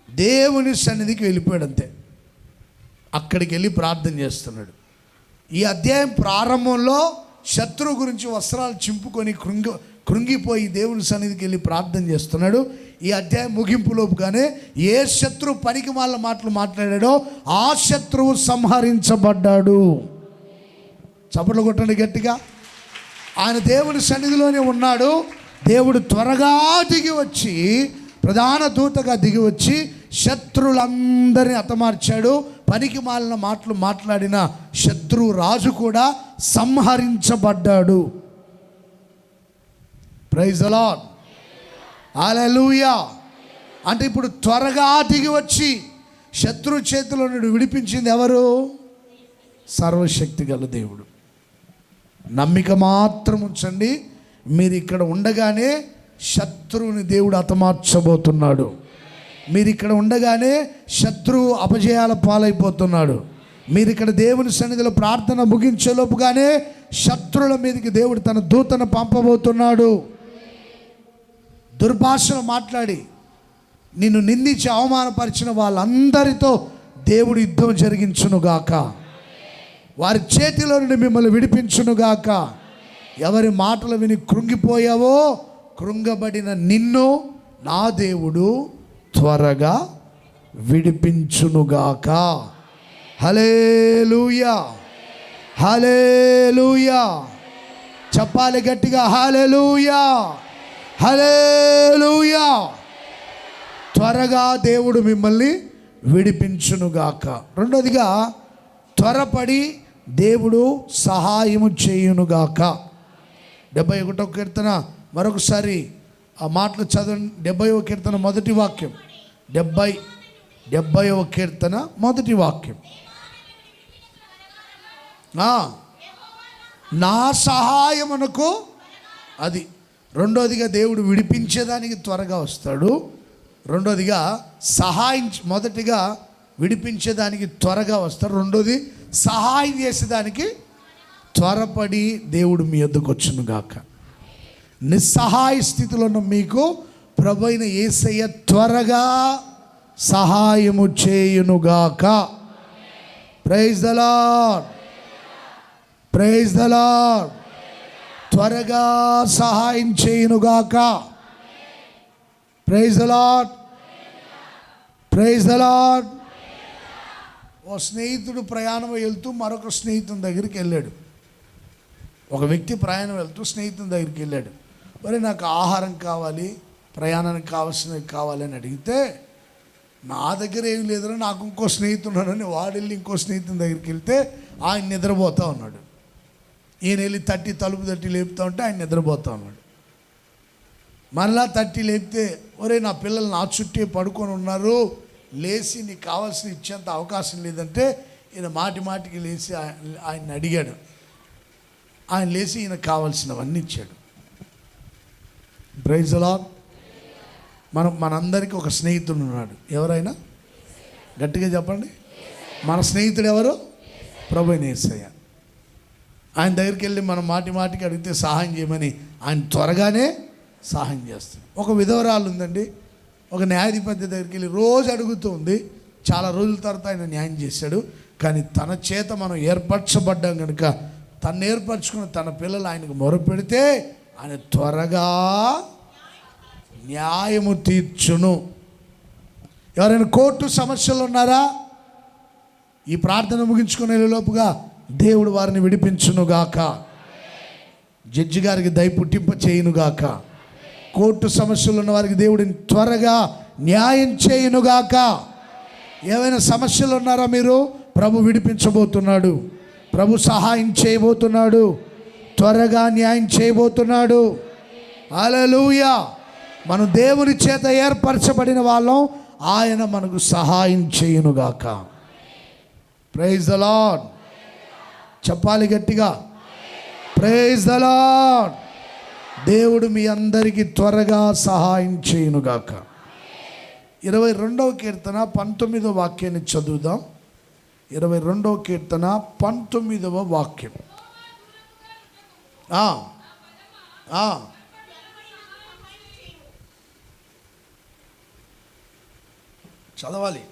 దేవుని సన్నిధికి వెళ్ళిపోయాడు. అంతే, అక్కడికి వెళ్ళి ప్రార్థన చేస్తున్నాడు. ఈ అధ్యాయం ప్రారంభంలో శత్రువు గురించి వస్త్రాలు చింపుకొని కృంగిపోయి దేవుని సన్నిధికి వెళ్ళి ప్రార్థన చేస్తున్నాడు. ఈ అధ్యాయం ముగింపులోపుగానే ఏ శత్రువు పనికి మాటలు మాట్లాడాడో ఆ శత్రువు సంహరించబడ్డాడు. చప్పట్లు కొట్టండి గట్టిగా. ఆయన దేవుని సన్నిధిలోనే ఉన్నాడు. దేవుడు త్వరగా దిగి వచ్చి, ప్రధాన దూతగా దిగి వచ్చి శత్రువులందరినీ హతమార్చాడు. పనికి మాలిన మాటలు మాట్లాడిన శత్రువు రాజు కూడా సంహరించబడ్డాడు. ప్రైజ్ ది లార్డ్, హల్లెలూయా. అంటే ఇప్పుడు త్వరగా దిగి వచ్చి శత్రు చేతిలో నుండి విడిపించింది ఎవరు? సర్వశక్తి గల దేవుడు. నమ్మిక మాత్రం ఉంచండి. మీరు ఇక్కడ ఉండగానే శత్రువుని దేవుడు హతమార్చబోతున్నాడు. మీరు ఇక్కడ ఉండగానే శత్రువు అపజయాల పాలైపోతున్నాడు. మీరు ఇక్కడ దేవుని సన్నిధిలో ప్రార్థన ముగించేలోపుగానే శత్రువుల మీదకి దేవుడు తన దూతను పంపబోతున్నాడు. దుర్భాషలు మాట్లాడి నిన్ను నిందించి అవమానపరిచిన వాళ్ళందరితో దేవుడు యుద్ధం జరిగించునుగాక. వారి చేతిలో నుండి మిమ్మల్ని విడిపించునుగాక. ఎవరి మాటలు విని కృంగిపోయావో, కృంగబడిన నిన్ను నా దేవుడు త్వరగా విడిపించునుగాక. హల్లెలూయా, హల్లెలూయా. చెప్పాలి గట్టిగా, హల్లెలూయా, హల్లెలూయా. త్వరగా దేవుడు మిమ్మల్ని విడిపించునుగాక. రెండోదిగా, త్వరపడి దేవుడు సహాయము చేయునుగాక. 71వ కీర్తన మరొకసారి ఆ మాటలు చదవండి. 70వ కీర్తన మొదటి వాక్యం. 70వ కీర్తన మొదటి వాక్యం. నా సహాయమునకు, అది రెండోదిగా దేవుడు విడిపించేదానికి త్వరగా వస్తాడు. రెండోదిగా మొదటిగా విడిపించేదానికి త్వరగా వస్తాడు. రెండోది సహాయం చేసేదానికి త్వరపడి దేవుడు మీ యొద్దకు వచ్చునుగాక. నిస్సహాయ స్థితిలో ఉన్న మీకు ప్రభువైన యేసయ్య త్వరగా సహాయము చేయునుగాక. Praise the Lord, praise the Lord. త్వరగా సహాయం చేయునుగాక. Praise the Lord, praise the Lord. ఓ స్నేహితుడు ప్రయాణం వెళ్తూ మరొక స్నేహితుని దగ్గరికి వెళ్ళాడు. ఒక వ్యక్తి ప్రయాణం వెళ్తూ స్నేహితుని దగ్గరికి వెళ్ళాడు. మరి నాకు ఆహారం కావాలి, ప్రయాణానికి కావాల్సినవి కావాలని అడిగితే, నా దగ్గర ఏం లేదని నాకు ఇంకో స్నేహితుడున్నాడని వాడు వెళ్ళి ఇంకో స్నేహితుని దగ్గరికి వెళ్తే ఆయన నిద్రపోతూ ఉన్నాడు. ఈయన వెళ్ళి తలుపు తట్టి లేపుతూ ఉంటే ఆయన నిద్రపోతూ ఉన్నాడు. మరలా తట్టి లేపితే, ఒరే నా పిల్లలు నా చుట్టే పడుకొని ఉన్నారు, లేచి నీకు కావాల్సిన ఇచ్చేంత అవకాశం లేదంటే ఈయన మాటికి లేచి ఆయన్ని అడిగాడు. ఆయన లేచి ఈయన కావాల్సినవన్నీ ఇచ్చాడు. Praise the Lord. మనందరికీ ఒక స్నేహితుడు ఉన్నాడు. ఎవరైనా గట్టిగా చెప్పండి. మన స్నేహితుడు ఎవరు? ప్రభువైన యేసయ్య. ఆయన దగ్గరికి వెళ్ళి మనం మాటికి అడిగితే సహాయం చేయమని ఆయన త్వరగానే సహాయం చేస్తాడు. ఒక విధవరాలు ఉందండి. ఒక న్యాయాధిపతి దగ్గరికి వెళ్ళి రోజు అడుగుతూ ఉంది. చాలా రోజుల తర్వాత ఆయన న్యాయం చేశాడు. కానీ తన చేత మనం ఏర్పరచబడ్డాం కనుక తను ఏర్పరచుకున్న తన పిల్లలు ఆయనకు మొరపెడితే ఆయన త్వరగా న్యాయము తీర్చును. ఎవరైనా కోర్టు సమస్యలు ఉన్నారా? ఈ ప్రార్థన ముగించుకునే లోపుగా దేవుడు వారిని విడిపించునుగాక. జడ్జి గారికి దయ పుట్టింప చేయునుగాక. కోర్టు సమస్యలు ఉన్న వారికి దేవుడిని త్వరగా న్యాయం చేయునుగాక. ఏమైనా సమస్యలు ఉన్నారా మీరు? ప్రభు విడిపించబోతున్నాడు. ప్రభు సహాయం చేయబోతున్నాడు. త్వరగా న్యాయం చేయబోతున్నాడు. హల్లెలూయా. మనం దేవుని చేత ఏర్పరచబడిన వాళ్ళం. ఆయన మనకు సహాయం చేయునుగాక. Praise the lord. చెప్పాలి గట్టిగా, ప్రైజ్ ద లార్డ్. దేవుడు మీ అందరికీ త్వరగా సహాయం చేయునుగాక. 22వ కీర్తన 19వ వాక్యాన్ని చదువుదాం. 22వ కీర్తన 19వ వాక్యం. చదవాలి.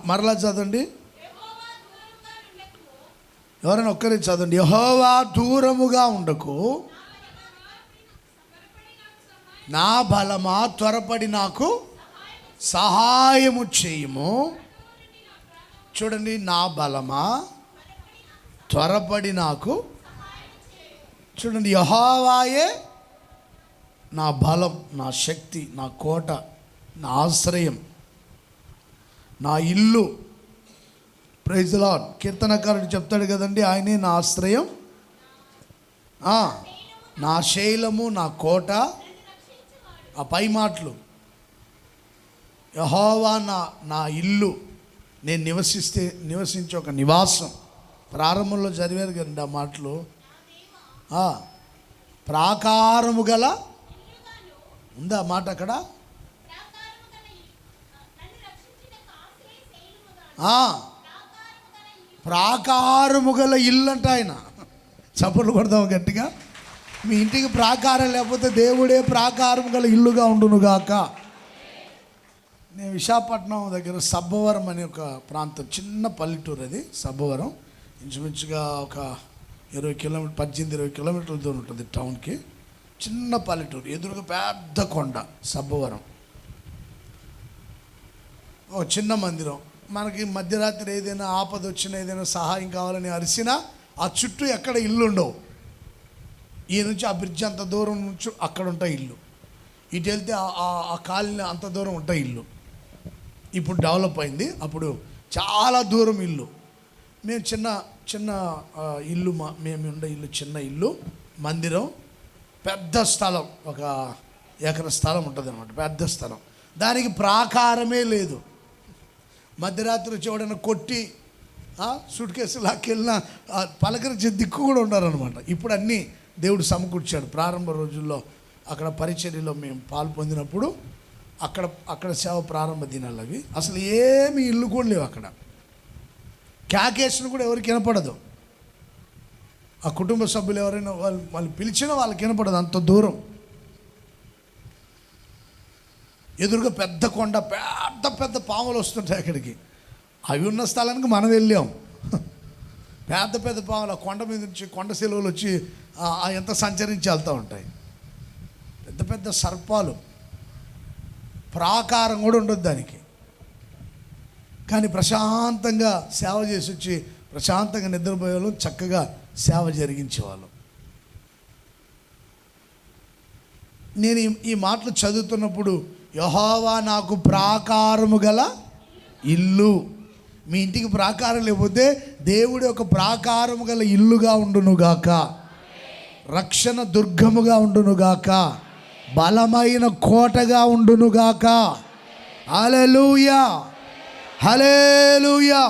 మరలా చదవండి. ఎవరైనా ఒక్కరే చదవండి. యెహోవా దూరముగా ఉండకు, నా బలమా త్వరపడి నాకు సహాయము చేయుము. చూడండి, నా బలమా త్వరపడి నాకు. చూడండి, యెహోవాయే నా బలం, నా శక్తి, నా కోట, నా ఆశ్రయం, నా ఇల్లు. Praise the Lord. కీర్తనకారుడు చెప్తాడు కదండి, ఆయనే నా ఆశ్రయం, నా శైలము, నా కోట. ఆ పై మాటలు, యెహోవా నా ఇల్లు, నేను నివసించే ఒక నివాసం. ప్రారంభంలో చదివారు కదండి ఆ మాటలు. ప్రాకారము గల ఉందా మాట అక్కడ? ప్రాకారము గల ఇల్లు అంట ఆయన. చప్పట్లు కొడదాం గట్టిగా. మీ ఇంటికి ప్రాకారం లేకపోతే దేవుడే ప్రాకారం గల ఇల్లుగా ఉండునుగాక. నేను విశాఖపట్నం దగ్గర సబ్బవరం అనే ఒక ప్రాంతం, చిన్న పల్లెటూరు అది సబ్బవరం. ఇంచుమించుగా ఒక 18-20 కిలోమీటర్ల దూరం ఉంటుంది టౌన్కి. చిన్న పల్లెటూరు, ఎదురుగా పెద్ద కొండ సబ్బవరం, ఒక చిన్న మందిరం. మనకి మధ్యరాత్రి ఏదైనా ఆపద వచ్చినా, ఏదైనా సహాయం కావాలని అరిసినా ఆ చుట్టూ ఎక్కడ ఇల్లు ఉండవు. ఈ నుంచి ఆ బ్రిడ్జ్ అంత దూరం నుంచి అక్కడ ఉంటాయి ఇల్లు, ఇటు వెళ్తే ఆ కాలనీ అంత దూరం ఉంటాయి ఇల్లు. ఇప్పుడు డెవలప్ అయింది, అప్పుడు చాలా దూరం ఇల్లు. మేము చిన్న చిన్న ఇల్లు, మేము ఉండే ఇల్లు చిన్న ఇల్లు, మందిరం, పెద్ద స్థలం, 1 ఎకరా స్థలం ఉంటుంది అన్నమాట, పెద్ద స్థలం. దానికి ప్రాకారమే లేదు. మధ్యరాత్రి చూడని కొట్టి సూట్ కేసు లాక్కెళ్ళిన పలకరించే దిక్కు కూడా ఉండాలన్నమాట. ఇప్పుడు అన్నీ దేవుడు సమకూర్చాడు. ప్రారంభ రోజుల్లో అక్కడ పరిచర్యలో మేము పాలు పొందినప్పుడు అక్కడ సేవ ప్రారంభ దినాలు అవి. అసలు ఏమి ఇల్లు కూడా లేవు అక్కడ. క్యాకేషన్ కూడా ఎవరికి వినపడదు. ఆ కుటుంబ సభ్యులు ఎవరైనా వాళ్ళు పిలిచినా వాళ్ళకి వినపడదు, అంత దూరం. ఎదురుగా పెద్ద కొండ, పెద్ద పెద్ద పాములు వస్తుంటాయి అక్కడికి. అవి ఉన్న స్థలానికి మనం వెళ్ళాం. పెద్ద పెద్ద పాములు ఆ కొండ మీద నుంచి, కొండ సెలవులు వచ్చి ఎంత సంచరించి వెళ్తూ ఉంటాయి. పెద్ద పెద్ద సర్పాలు, ప్రాకారం కూడా ఉండదు దానికి. కానీ ప్రశాంతంగా సేవ చేసి వచ్చి ప్రశాంతంగా నిద్రపోయేవాళ్ళం, చక్కగా సేవ జరిగించేవాళ్ళం. నేను ఈ మాటలు చదువుతున్నప్పుడు, యెహోవా నాకు ప్రాకారము గల ఇల్లు. మీ ఇంటికి ప్రాకారం లేకపోతే దేవుడి ఒక ప్రాకారము గల ఇల్లుగా ఉండునుగాక, రక్షణ దుర్గముగా ఉండునుగాక, బలమైన కోటగా ఉండునుగాక. హల్లెలూయా, హల్లెలూయా.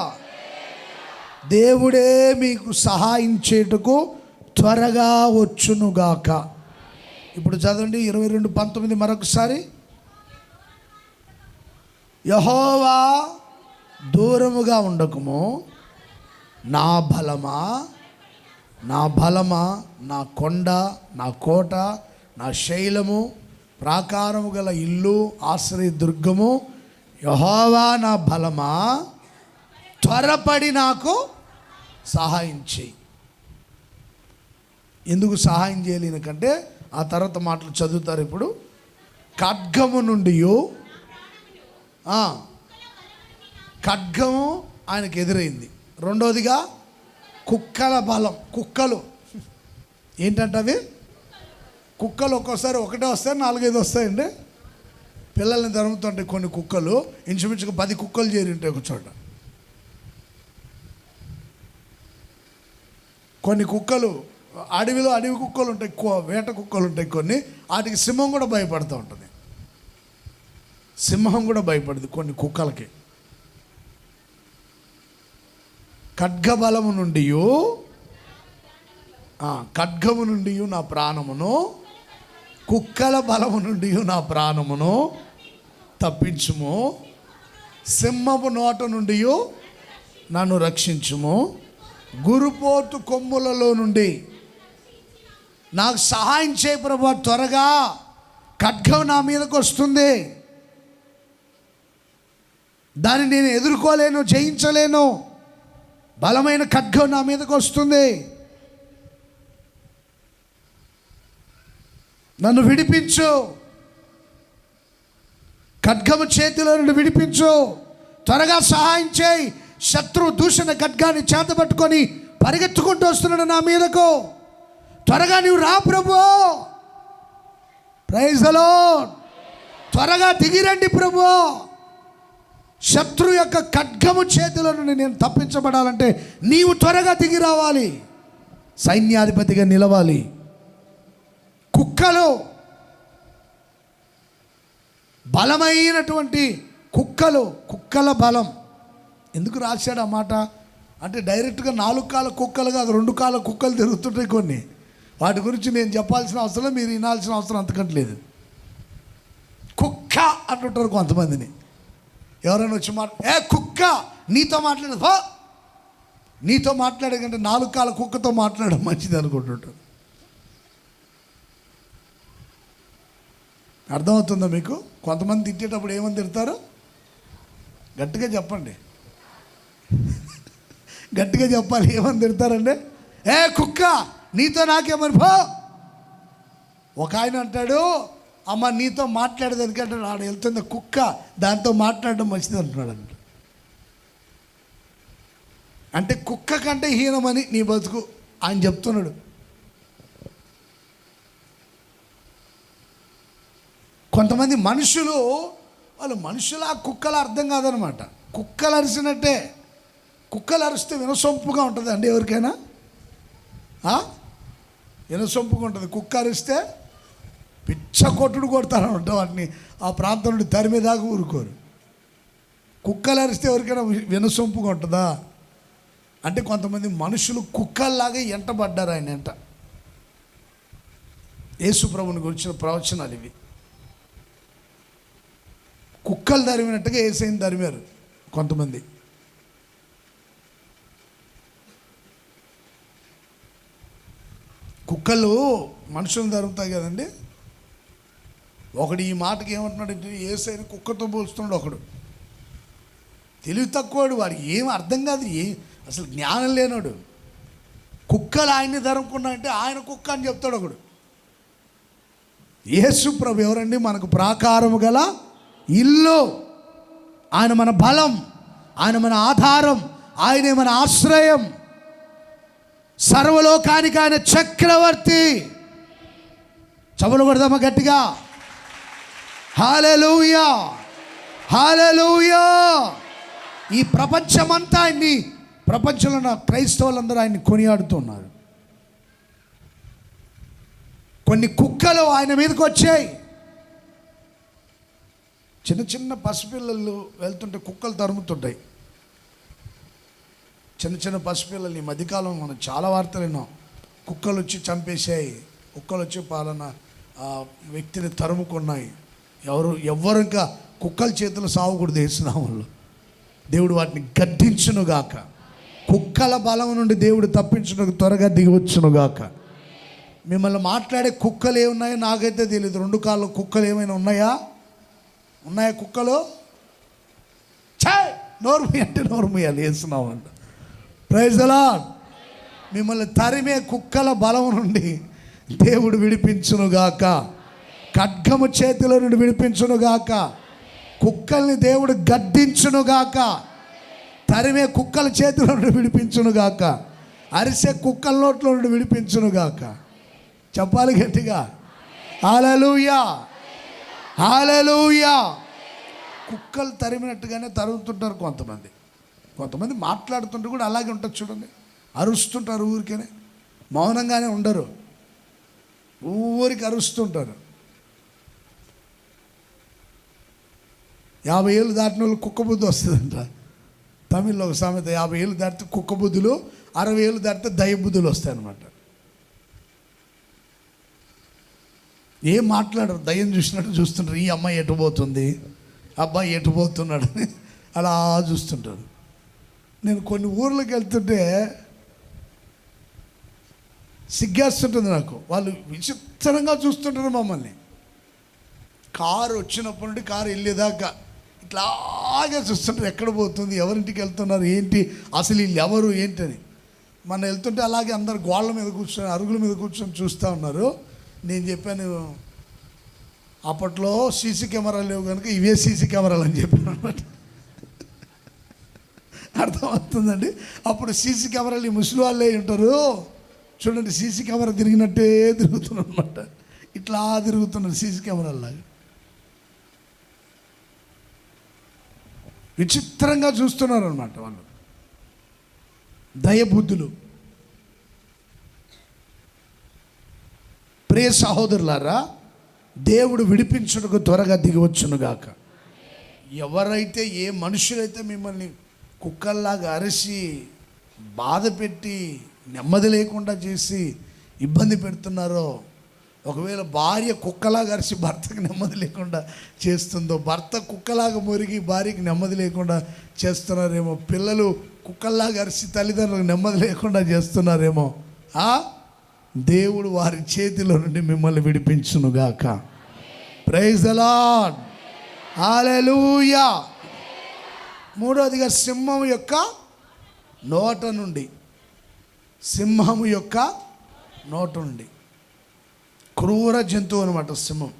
దేవుడే మీకు సహాయం చేయుటకు త్వరగా వచ్చునుగాక. ఇప్పుడు చదవండి 22:19 మరొకసారి. యెహోవా దూరముగా ఉండకుము, నా బలమా, నా బలమా, నా కొండ, నా కోట, నా శైలము, ప్రాకారము గల ఇల్లు, ఆశ్రయ దుర్గము, యెహోవా నా బలమా, త్వరపడి నాకు సహాయం చేయి. ఎందుకు సహాయం చేయలేనికంటే ఆ తర్వాత మాటలు చదువుతారు ఇప్పుడు. ఖడ్గము నుండి, ఖడ్గము ఆయనకు ఎదురైంది. రెండోదిగా కుక్కల బలం. కుక్కలు ఏంటంటే అవి కుక్కలు ఒక్కోసారి ఒకటే వస్తాయి, 4-5 వస్తాయండి. పిల్లల్ని తరుముతుంటాయి కొన్ని కుక్కలు. ఇంచుమించుగా 10 కుక్కలు చేరి ఉంటాయి ఒక చోట. కొన్ని కుక్కలు అడవిలో అడవి కుక్కలు ఉంటాయి, వేట కుక్కలు ఉంటాయి కొన్ని. వాటికి సింహం కూడా భయపడుతూ ఉంటుంది. సింహం కూడా భయపడుతుంది కొన్ని కుక్కలకి. ఖడ్గబలము నుండి, ఖడ్గము నుండి నా ప్రాణమును, కుక్కల బలము నుండి నా ప్రాణమును తప్పించుము. సింహపు నోట నుండి నన్ను రక్షించుము. గురుపోతు కొమ్ములలో నుండి నాకు సహాయం చేయ ప్రభువా, త్వరగా ఖడ్గం నా మీదకు వస్తుంది, దాన్ని నేను ఎదుర్కోలేను, జయించలేను. బలమైన ఖడ్గం నా మీదకు వస్తుంది, నన్ను విడిపించు, ఖడ్గము చేతిలో నుండి విడిపించు, త్వరగా సహాయం చేయి. శత్రువు దూషణ ఖడ్గాన్ని చేతబట్టుకొని పరిగెత్తుకుంటూ వస్తున్నాడు నా మీదకు. త్వరగా నీవు రా ప్రభు. Praise the Lord. త్వరగా దిగిరండి ప్రభు. శత్రు యొక్క ఖడ్గము చేతిలో నుండి నేను తప్పించబడాలంటే నీవు త్వరగా దిగి రావాలి, సైన్యాధిపతిగా నిలవాలి. కుక్కలు, బలమైనటువంటి కుక్కలు, కుక్కల బలం. ఎందుకు రాశాడు ఆ మాట అంటే డైరెక్ట్గా 4 కాళ్ళ కుక్కలు కాదు, 2 కాళ్ళ కుక్కలు తిరుగుతుంటాయి కొన్ని. వాటి గురించి నేను చెప్పాల్సిన అవసరం, మీరు వినాల్సిన అవసరం అంతకంటే లేదు. కుక్క అంటుంటారు కొంతమందిని. ఎవరైనా వచ్చి ఏ కుక్క నీతో మాట్లాడదు, నీతో మాట్లాడే కంటే 4 కాళ్ళ కుక్కతో మాట్లాడడం మంచిది అనుకుంటుంటారు. అర్థమవుతుందా మీకు? కొంతమంది తిట్టేటప్పుడు ఏమని తిడతారు? గట్టిగా చెప్పండి, గట్టిగా చెప్పాలి. ఏమని తిడతారండి? ఏ కుక్క నీతో నాకేమని పో. ఒక ఆయన అంటాడు, అమ్మ నీతో మాట్లాడేది ఎందుకంటే ఆడ వెళ్తుంది కుక్క, దాంతో మాట్లాడడం మంచిది అంటున్నాడు అంట. అంటే కుక్క కంటే హీనమని నీ బతుకు ఆయన చెప్తున్నాడు. కొంతమంది మనుషులు వాళ్ళు మనుషుల కుక్కల అర్థం కాదనమాట. కుక్కలు అరిసినట్టే. కుక్కలు అరిస్తే వినసొంపుగా ఉంటుంది అండి ఎవరికైనా? వినసొంపుగా ఉంటుంది. కుక్క అరిస్తే పిచ్చ కొట్టుడు కొడతారనమాట. వాటిని ఆ ప్రాంతం నుండి తరిమేదాకా ఊరుకోరు. కుక్కలు అరిస్తే ఎవరికైనా వినసొంపుగా ఉంటుందా? అంటే కొంతమంది మనుషులు కుక్కల్లాగా ఎంటబడ్డారు ఆయన ఎంట. యేసు ప్రభువుని గురించిన ప్రవచనాలు ఇవి. కుక్కలు తరిమినట్టుగా యేసయ్యని తరిమారు కొంతమంది. కుక్కలు మనుషులను తరుముతాయి కదండి. ఒకడు ఈ మాటకి ఏమంటున్నాడు, యేసయ్యని కుక్కతో పోలుస్తున్నాడు. ఒకడు తెలివి తక్కువడు, వాడికి ఏం అర్థం కాదు, అసలు జ్ఞానం లేనాడు. కుక్కలు ఆయన్ని తరుముకున్నాయంటే ఆయన కుక్క అని చెప్తాడు ఒకడు. యేసు ప్రభు ఎవరండి? మనకు ప్రాకారము గల ఇల్లు. ఆయన మన బలం, ఆయన మన ఆధారం, ఆయనే మన ఆశ్రయం. సర్వలోకానికి ఆయన చక్రవర్తి. చవలు కొడదామా గట్టిగా? హల్లెలూయా, హల్లెలూయా. ఈ ప్రపంచమంతా ఆయన్ని, ప్రపంచంలో ఉన్న క్రైస్తవులందరూ ఆయన్ని కొనియాడుతున్నారు. కొన్ని కుక్కలు ఆయన మీదకి వచ్చాయి. చిన్న చిన్న పసిపిల్లలు వెళ్తుంటే కుక్కలు తరుముతుంటాయి. చిన్న చిన్న పసిపిల్లలు ఈ మధ్యకాలం మనం చాలా వార్తలు విన్నాం. కుక్కలు వచ్చి చంపేశాయి, కుక్కలు వచ్చి పాలన వ్యక్తిని తరుముకున్నాయి. ఎవరు ఇంకా కుక్కల చేతులు సావకూడదు యేసునామములో. దేవుడు వాటిని గద్దించునుగాక. కుక్కల బలం నుండి దేవుడు తప్పించుటకు త్వరగా దిగవచ్చునుగాక. మిమ్మల్ని మాట్లాడే కుక్కలు ఏమున్నాయో నాకైతే తెలియదు. 2 కాళ్ళ కుక్కలు ఏమైనా ఉన్నాయా? కుక్కలు? నోర్మి అంటే నోర్మియాలి యేసునామములో. Praise the Lord. మిమ్మల్ని తరిమే కుక్కల బలం నుండి దేవుడు విడిపించునుగాక. ఖడ్గము చేతిలో నుండి విడిపించునుగాక. కుక్కల్ని దేవుడు గద్దించునుగాక. తరిమే కుక్కల చేతిలో నుండి విడిపించునుగాక. అరిసే కుక్కల నోట్లో నుండి విడిపించునుగాక. చెప్పాలి గట్టిగా, హల్లెలూయా, హల్లెలూయా. కుక్కలు తరిమినట్టుగానే తరుగుతుంటారు కొంతమంది మాట్లాడుతుంటే కూడా అలాగే ఉంటుంది చూడండి. అరుస్తుంటారు, ఊరికేనే మౌనంగానే ఉండరు, ఊరికి అరుస్తుంటారు. 50 ఏళ్ళు దాటిన వాళ్ళు కుక్క బుద్ధి వస్తుందంట. తమిళ్లో ఒక సామెత, 50 ఏళ్ళు దాటితే కుక్క బుద్ధులు, 60 ఏళ్ళు దాటితే దయ్య బుద్ధులు వస్తాయన్నమాట. ఏం మాట్లాడరు, దయ్యం చూసినట్టు చూస్తుంటారు. ఈ అమ్మాయి ఎటు పోతుంది, అబ్బాయి ఎటు పోతున్నాడు అని అలా చూస్తుంటారు. నేను కొన్ని ఊర్లకు వెళ్తుంటే సిగ్గేస్తుంటుంది నాకు. వాళ్ళు విచిత్రంగా చూస్తుంటారు మమ్మల్ని. కారు వచ్చినప్పటి నుండి కారు వెళ్ళేదాకా ఇట్లాగే చూస్తుంటారు. ఎక్కడ పోతుంది, ఎవరింటికి వెళ్తున్నారు, ఏంటి, అసలు వీళ్ళు ఎవరు ఏంటని. మనం వెళ్తుంటే అలాగే అందరు గోళ్ళ మీద కూర్చొని, అరుగుల మీద కూర్చొని చూస్తూ ఉన్నారు. నేను చెప్పాను, అప్పట్లో సీసీ కెమెరాలు లేవు కనుక ఇవే సీసీ కెమెరాలు అని చెప్పాను అనమాట. అర్థమవుతుందండి. అప్పుడు సీసీ కెమెరాలు ఈ ముసలి వాళ్ళే ఉంటారు చూడండి. సీసీ కెమెరా తిరిగినట్టే తిరుగుతున్నారు అనమాట. ఇట్లా తిరుగుతున్నారు సీసీ కెమెరాలాగా. విచిత్రంగా చూస్తున్నారు అనమాట వాళ్ళు. దయబుద్ధులు. ప్రియ సహోదరులారా, దేవుడు విడిపించుటకు త్వరగా దిగవచ్చునుగాక. ఎవరైతే, ఏ మనుషులైతే మిమ్మల్ని కుక్కల్లాగా అరిసి బాధ పెట్టి నెమ్మది లేకుండా చేసి ఇబ్బంది పెడుతున్నారో, ఒకవేళ భార్య కుక్కలాగా అరిసి భర్తకు నెమ్మది లేకుండా చేస్తుందో, భర్త కుక్కలాగా మురిగి భార్యకి నెమ్మది లేకుండా చేస్తున్నారేమో, పిల్లలు కుక్కల్లాగా అరిసి తల్లిదండ్రులకు నెమ్మది లేకుండా చేస్తున్నారేమో, దేవుడు వారి చేతిలో నుండి మిమ్మల్ని విడిపించునుగాక. ప్రైజ్ ది లార్డ్, హల్లెలూయా. మూడవదిగా సింహం యొక్క నోట నుండి, సింహము యొక్క నోట నుండి. క్రూర జంతువు అనమాట సింహం,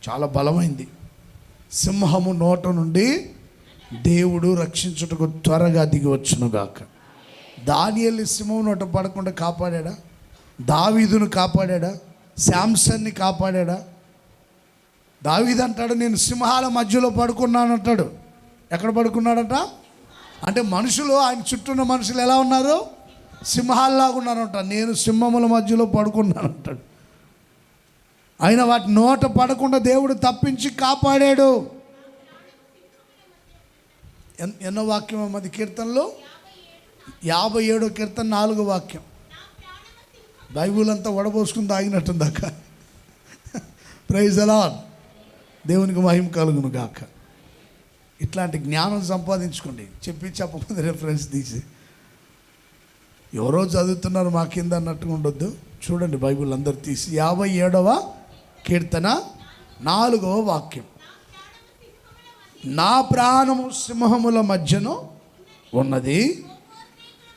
చాలా బలమైంది. సింహము నోట నుండి దేవుడు రక్షించుటకు త్వరగా దిగి వచ్చునుగాక. దానియేలు సింహం నోట పడకుండా కాపాడా? దావీదును కాపాడా? శాంసన్ని కాపాడా? దావీదు అంటాడు, నేను సింహాల మధ్యలో పడుకున్నాను అంటాడు. ఎక్కడ పడుకున్నాడట? అంటే మనుషులు, ఆయన చుట్టూ ఉన్న మనుషులు ఎలా ఉన్నారు? సింహాల్లాగా ఉన్నారంట. నేను సింహముల మధ్యలో పడుకున్నాను అంటాడు. ఆయన వాటి నోట పడకుండా దేవుడు తప్పించి కాపాడాడు. ఎన్నో వాక్యం అది? కీర్తనలో 57వ కీర్తన 4వ వాక్యం. బైబుల్ అంతా వడబోసుకుని తాగినట్టుందాక. Praise the Lord. దేవునికి మహిమ కలుగును గాక. ఇట్లాంటి జ్ఞానం సంపాదించుకోండి. చెప్పకపోతే రెఫరెన్స్ తీసి ఎవరో చదువుతున్నారు మా కింద అన్నట్టుగా ఉండొద్దు. చూడండి బైబిల్ అందరు తీసి 57వ కీర్తన 4వ వాక్యం. నా ప్రాణము సింహముల మధ్యను ఉన్నది,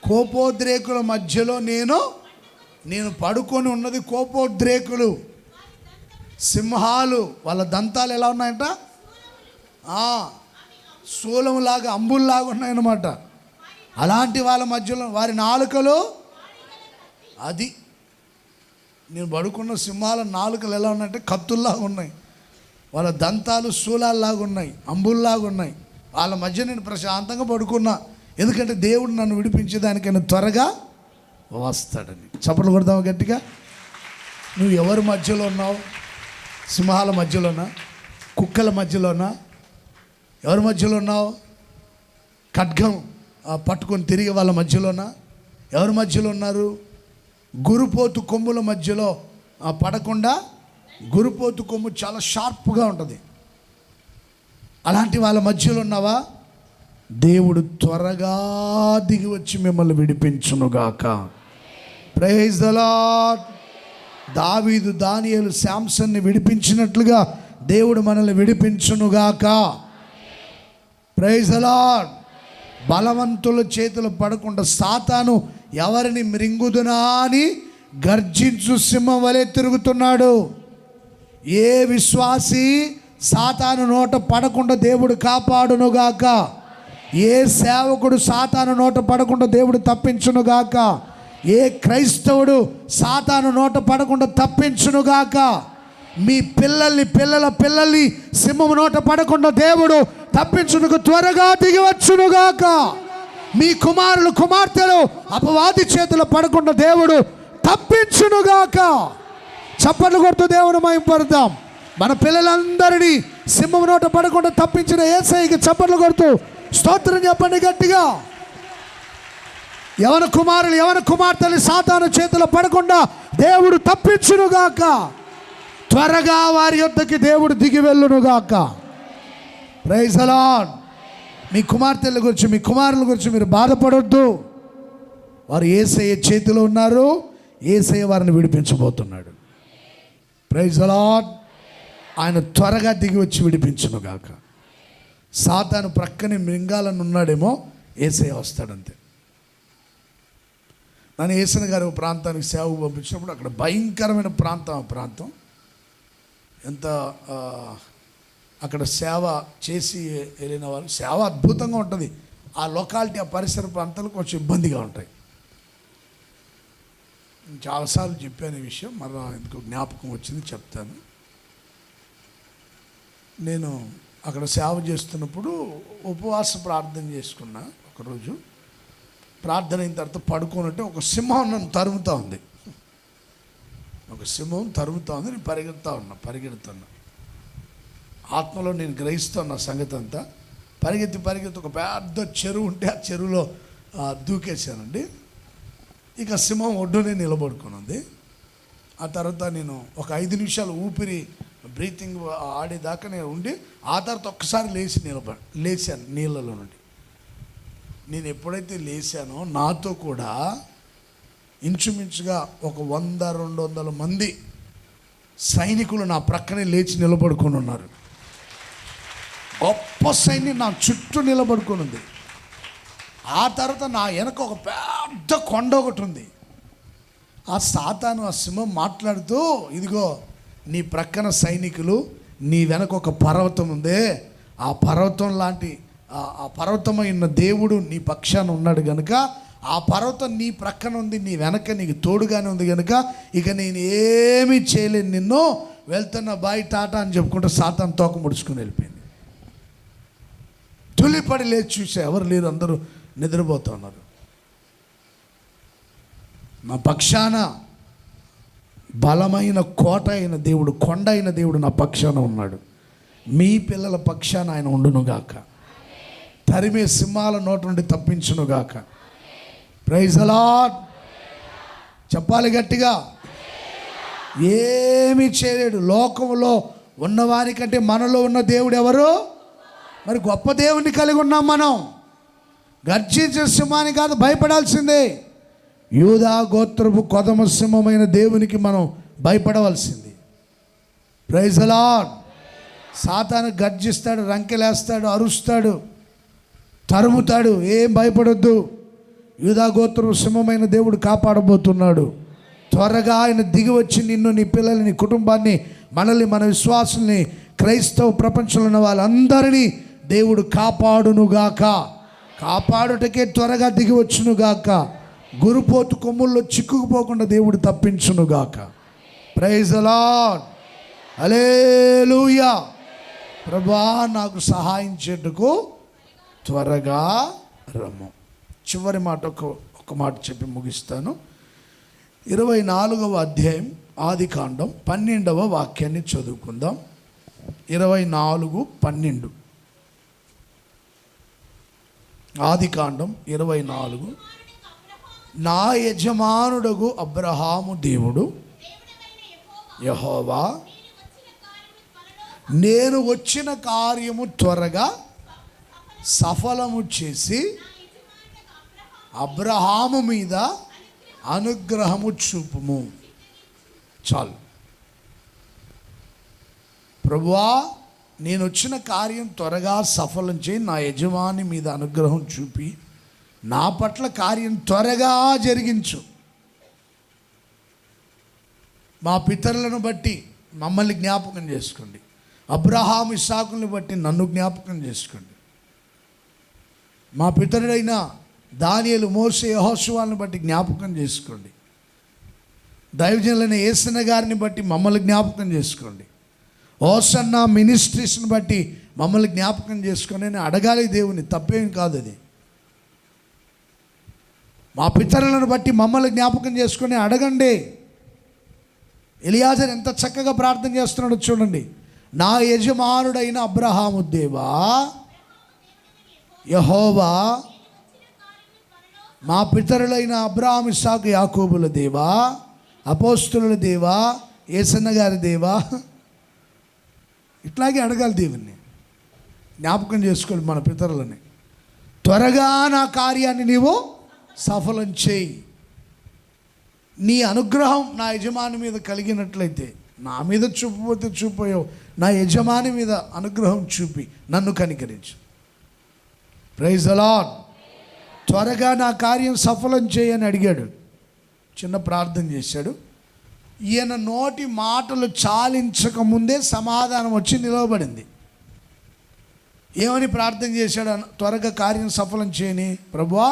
కోపోద్రేకుల మధ్యలో నేను పడుకొని ఉన్నది. కోపోద్రేకులు సింహాలు, వాళ్ళ దంతాలు ఎలా ఉన్నాయంట? శూలంలాగా, అంబుల్లాగా ఉన్నాయన్నమాట. అలాంటి వాళ్ళ మధ్యలో వారి నాలుకలు, అది నేను పడుకున్న సింహాల నాలుకలు ఎలా ఉన్నాయంటే కత్తుల్లాగా ఉన్నాయి. వాళ్ళ దంతాలు శూలాల్లాగా ఉన్నాయి, అంబుల్లాగా ఉన్నాయి. వాళ్ళ మధ్య నేను ప్రశాంతంగా పడుకున్నా. ఎందుకంటే దేవుడు నన్ను విడిపించేదానికైనా త్వరగా వస్తాడని. చప్పట్లు కొడదాము గట్టిగా. నువ్వు ఎవరి మధ్యలో ఉన్నావు? సింహాల మధ్యలోనా? కుక్కల మధ్యలోనా? ఎవరి మధ్యలో ఉన్నావు? ఖడ్గం పట్టుకొని తిరిగే వాళ్ళ మధ్యలోనా? ఎవరి మధ్యలో ఉన్నారు? గురుపోతు కొమ్ముల మధ్యలో పడకుండా, గురుపోతు కొమ్ము చాలా షార్ప్గా ఉంటుంది. అలాంటి వాళ్ళ మధ్యలో ఉన్నావా? దేవుడు త్వరగా దిగి వచ్చి మిమ్మల్ని విడిపించునుగాక. Praise the Lord. దావీదు, దానియేలు, శాంసన్ని విడిపించినట్లుగా దేవుడు మనల్ని విడిపించునుగాక. Praise the Lord. బలవంతుల చేతులు పడకుండా సాతాను ఎవరిని మృంగుదునా అని గర్జించు సింహం వలె తిరుగుతున్నాడు. ఏ విశ్వాసి సాతాను నోట పడకుండా దేవుడు కాపాడునుగాక. ఏ సేవకుడు సాతాను నోట పడకుండా దేవుడు తప్పించునుగాక. ఏ క్రైస్తవుడు సాతాను నోట పడకుండా తప్పించునుగాక. మీ పిల్లల పిల్లల్ని సింహము నోట పడకుండా దేవుడు తప్పించునుకు త్వరగా దిగి వచ్చునుగాక. మీ కుమారులు కుమార్తెలు అపవాది చేతులు పడకుండా దేవుడు తప్పించునుగాక. చప్పట్లు కొడుతూ దేవుని మహిమపడదాం. మన పిల్లలందరినీ సింహము నోట పడకుండా తప్పించిన యేసయ్యకి చప్పట్లు కొడుతూ స్తోత్రం చెప్పండి గట్టిగా. యవన కుమారులు యవన కుమార్తెలు సాతాను చేతులు పడకుండా దేవుడు తప్పించునుగాక. త్వరగా వారి యొద్దకి దేవుడు దిగి వెళ్ళునుగాక. Praise the Lord. మీ కుమార్తెల గురించి, మీ కుమారుల గురించి మీరు బాధపడొద్దు. వారు యేసయ్య చేతిలో ఉన్నారు. యేసయ్య వారిని విడిపించబోతున్నాడు. Praise the lord. ఆయన త్వరగా దిగి వచ్చి విడిపించునుగాక. సాతాను ప్రక్కనే మృంగాలను ఉన్నాడేమో, యేసయ్య వస్తాడంతే. నన్ను యేసన్న గారు ప్రాంతానికి సేవకు పంపించినప్పుడు అక్కడ భయంకరమైన ప్రాంతం ఎంత అక్కడ సేవ చేసి వెళ్ళిన వాళ్ళు, సేవ అద్భుతంగా ఉంటుంది. ఆ లొకాలిటీ, ఆ పరిసర ప్రాంతాలు కొంచెం ఇబ్బందిగా ఉంటాయి. చాలాసార్లు చెప్పాను ఈ విషయం, మరలా ఎందుకు జ్ఞాపకం వచ్చింది చెప్తాను. నేను అక్కడ సేవ చేస్తున్నప్పుడు ఉపవాస ప్రార్థన చేసుకున్నా. ఒకరోజు ప్రార్థన అయిన తర్వాత పడుకోనంటే ఒక సింహం నన్ను తరుముతూ ఉంది. ఒక సింహం తరుముతూ ఉంది. నేను పరిగెడుతున్నా. ఆత్మలో నేను గ్రహిస్తున్న సంగతి అంతా. పరిగెత్తి ఒక పెద్ద చెరువు ఉంటే ఆ చెరువులో దూకేశానండి. ఇక సింహం ఒడ్డునే నిలబడుకున్నది. ఆ తర్వాత నేను ఒక 5 నిమిషాలు ఊపిరి బ్రీతింగ్ ఆడేదాకా నేను ఉండి, ఆ తర్వాత ఒక్కసారి లేచాను నీళ్ళలో నుండి. నేను ఎప్పుడైతే లేచానో నాతో కూడా ఇంచుమించుగా ఒక 100-200 మంది సైనికులు నా ప్రక్కనే లేచి నిలబడుకొని ఉన్నారు. గొప్ప సైన్యం నా చుట్టూ నిలబడుకొని ఉంది. ఆ తర్వాత నా వెనక ఒక పెద్ద కొండ ఒకటి ఉంది. ఆ సాతాను, ఆ సింహం మాట్లాడుతూ, ఇదిగో నీ ప్రక్కన సైనికులు, నీ వెనక ఒక పర్వతం ఉందే, ఆ పర్వతం లాంటి ఆ పర్వతమైన దేవుడు నీ పక్షాన ఉన్నాడు కనుక, ఆ పర్వతం నీ ప్రక్కన ఉంది, నీ వెనక నీకు తోడుగానే ఉంది కనుక ఇక నేను ఏమీ చేయలేను, నిన్ను వెళ్తున్న బాయ్ టాటా అని చెప్పుకుంటూ సాతాను తోక ముడుచుకుని వెళ్ళిపోయింది. తుల్లిపడి లేచి చూసా, ఎవరు లేరు, అందరూ నిద్రపోతున్నారు. నా పక్షాన బలమైన కోట అయిన దేవుడు, కొండ అయిన దేవుడు నా పక్షాన ఉన్నాడు. మీ పిల్లల పక్షాన ఆయన ఉండునుగాక. తరిమే సింహాల నోట నుండి తప్పించునుగాక. Praise the lord. చెప్పాలి గట్టిగా. ఏమీ చేయలేడు. లోకంలో ఉన్నవానికంటే మనలో ఉన్న దేవుడు ఎవరు? మరి గొప్ప దేవుణ్ణి కలిగి ఉన్నాం మనం. గర్జించే సింహాన్ని కాదు భయపడాల్సిందే. యూదా గోత్రపు కొదమ సింహమైన దేవునికి మనం భయపడవలసింది. Praise the lord. సాతాను గర్జిస్తాడు, రంకెలేస్తాడు, అరుస్తాడు, తరుముతాడు. ఏం భయపడొద్దు. యూదా గోత్రపు సింహమైన దేవుడు కాపాడబోతున్నాడు. త్వరగా ఆయన దిగి వచ్చి నిన్ను, నీ పిల్లల్ని, నీ కుటుంబాన్ని, మనల్ని, మన విశ్వాసుల్ని, క్రైస్తవ ప్రపంచంలో ఉన్న వాళ్ళందరినీ దేవుడు కాపాడునుగాక. కాపాడుటకే త్వరగా దిగి వచ్చునుగాక. గురుపోతు కొమ్ముల్లో చిక్కుకుపోకుండా దేవుడు తప్పించునుగాక. Praise the Lord. హల్లెలూయా. ప్రభువా నాకు సహాయం చేయుటకు త్వరగా రమ్ము. చివరి మాట ఒక మాట చెప్పి ముగిస్తాను. 24వ అధ్యాయం ఆదికాండం 12వ వాక్యాన్ని చదువుకుందాం. 24:12. ఆదికాండం 24. నా యజమానుడగు అబ్రహాము దేవుడు యెహోవా, నేను వచ్చిన కార్యము త్వరగా సఫలము చేసి అబ్రహాము మీద అనుగ్రహము చూపుము. చాలు. ప్రభువా, నేను వచ్చిన కార్యం త్వరగా సఫలం చేయి, నా యజమాని మీద అనుగ్రహం చూపి నా పట్ల కార్యం త్వరగా జరిగించు. మా పితరులను బట్టి మమ్మల్ని జ్ఞాపకం చేసుకోండి. అబ్రహాము ఇస్సాకులను బట్టి నన్ను జ్ఞాపకం చేసుకోండి. మా పితరుడైన దానియేలు, మోషే, యెహోషువను బట్టి జ్ఞాపకం చేసుకోండి. దైవజనులైన యేసన్న గారిని బట్టి మమ్మల్ని జ్ఞాపకం చేసుకోండి. హోసన్న మినిస్ట్రీస్ని బట్టి మమ్మల్ని జ్ఞాపకం చేసుకొని అని అడగాలి దేవుని. తప్పేం కాదు అది. మా పితరులను బట్టి మమ్మల్ని జ్ఞాపకం చేసుకొని అడగండి. ఎలియాజరు ఎంత చక్కగా ప్రార్థన చేస్తున్నాడో చూడండి. నా యజమానుడైన అబ్రహాము దేవా యెహోవా, మా పితరులైన అబ్రహాము, ఇస్సాకు, యాకోబుల దేవా, అపోస్తుల దేవా, యేసన్న గారి దేవా, ఇట్లాగే అడగాలి దేవుణ్ణి. జ్ఞాపకం చేసుకోండి మన పితరులని. త్వరగా నా కార్యాన్ని నీవు సఫలం చేయి. నీ అనుగ్రహం నా యజమాని మీద కలిగినట్లయితే, నా మీద చూపపోతే చూపోయావు, నా యజమాని మీద అనుగ్రహం చూపి నన్ను కనికరించు. Praise the Lord. త్వరగా నా కార్యం సఫలం చేయని అడిగాడు. చిన్న ప్రార్థన చేశాడు. ఈయన నోటి మాటలు చాలించకముందే సమాధానం వచ్చి నిలవబడింది. ఏమని ప్రార్థన చేశాడు? త్వరగా కార్యం సఫలం చేయని. ప్రభువా,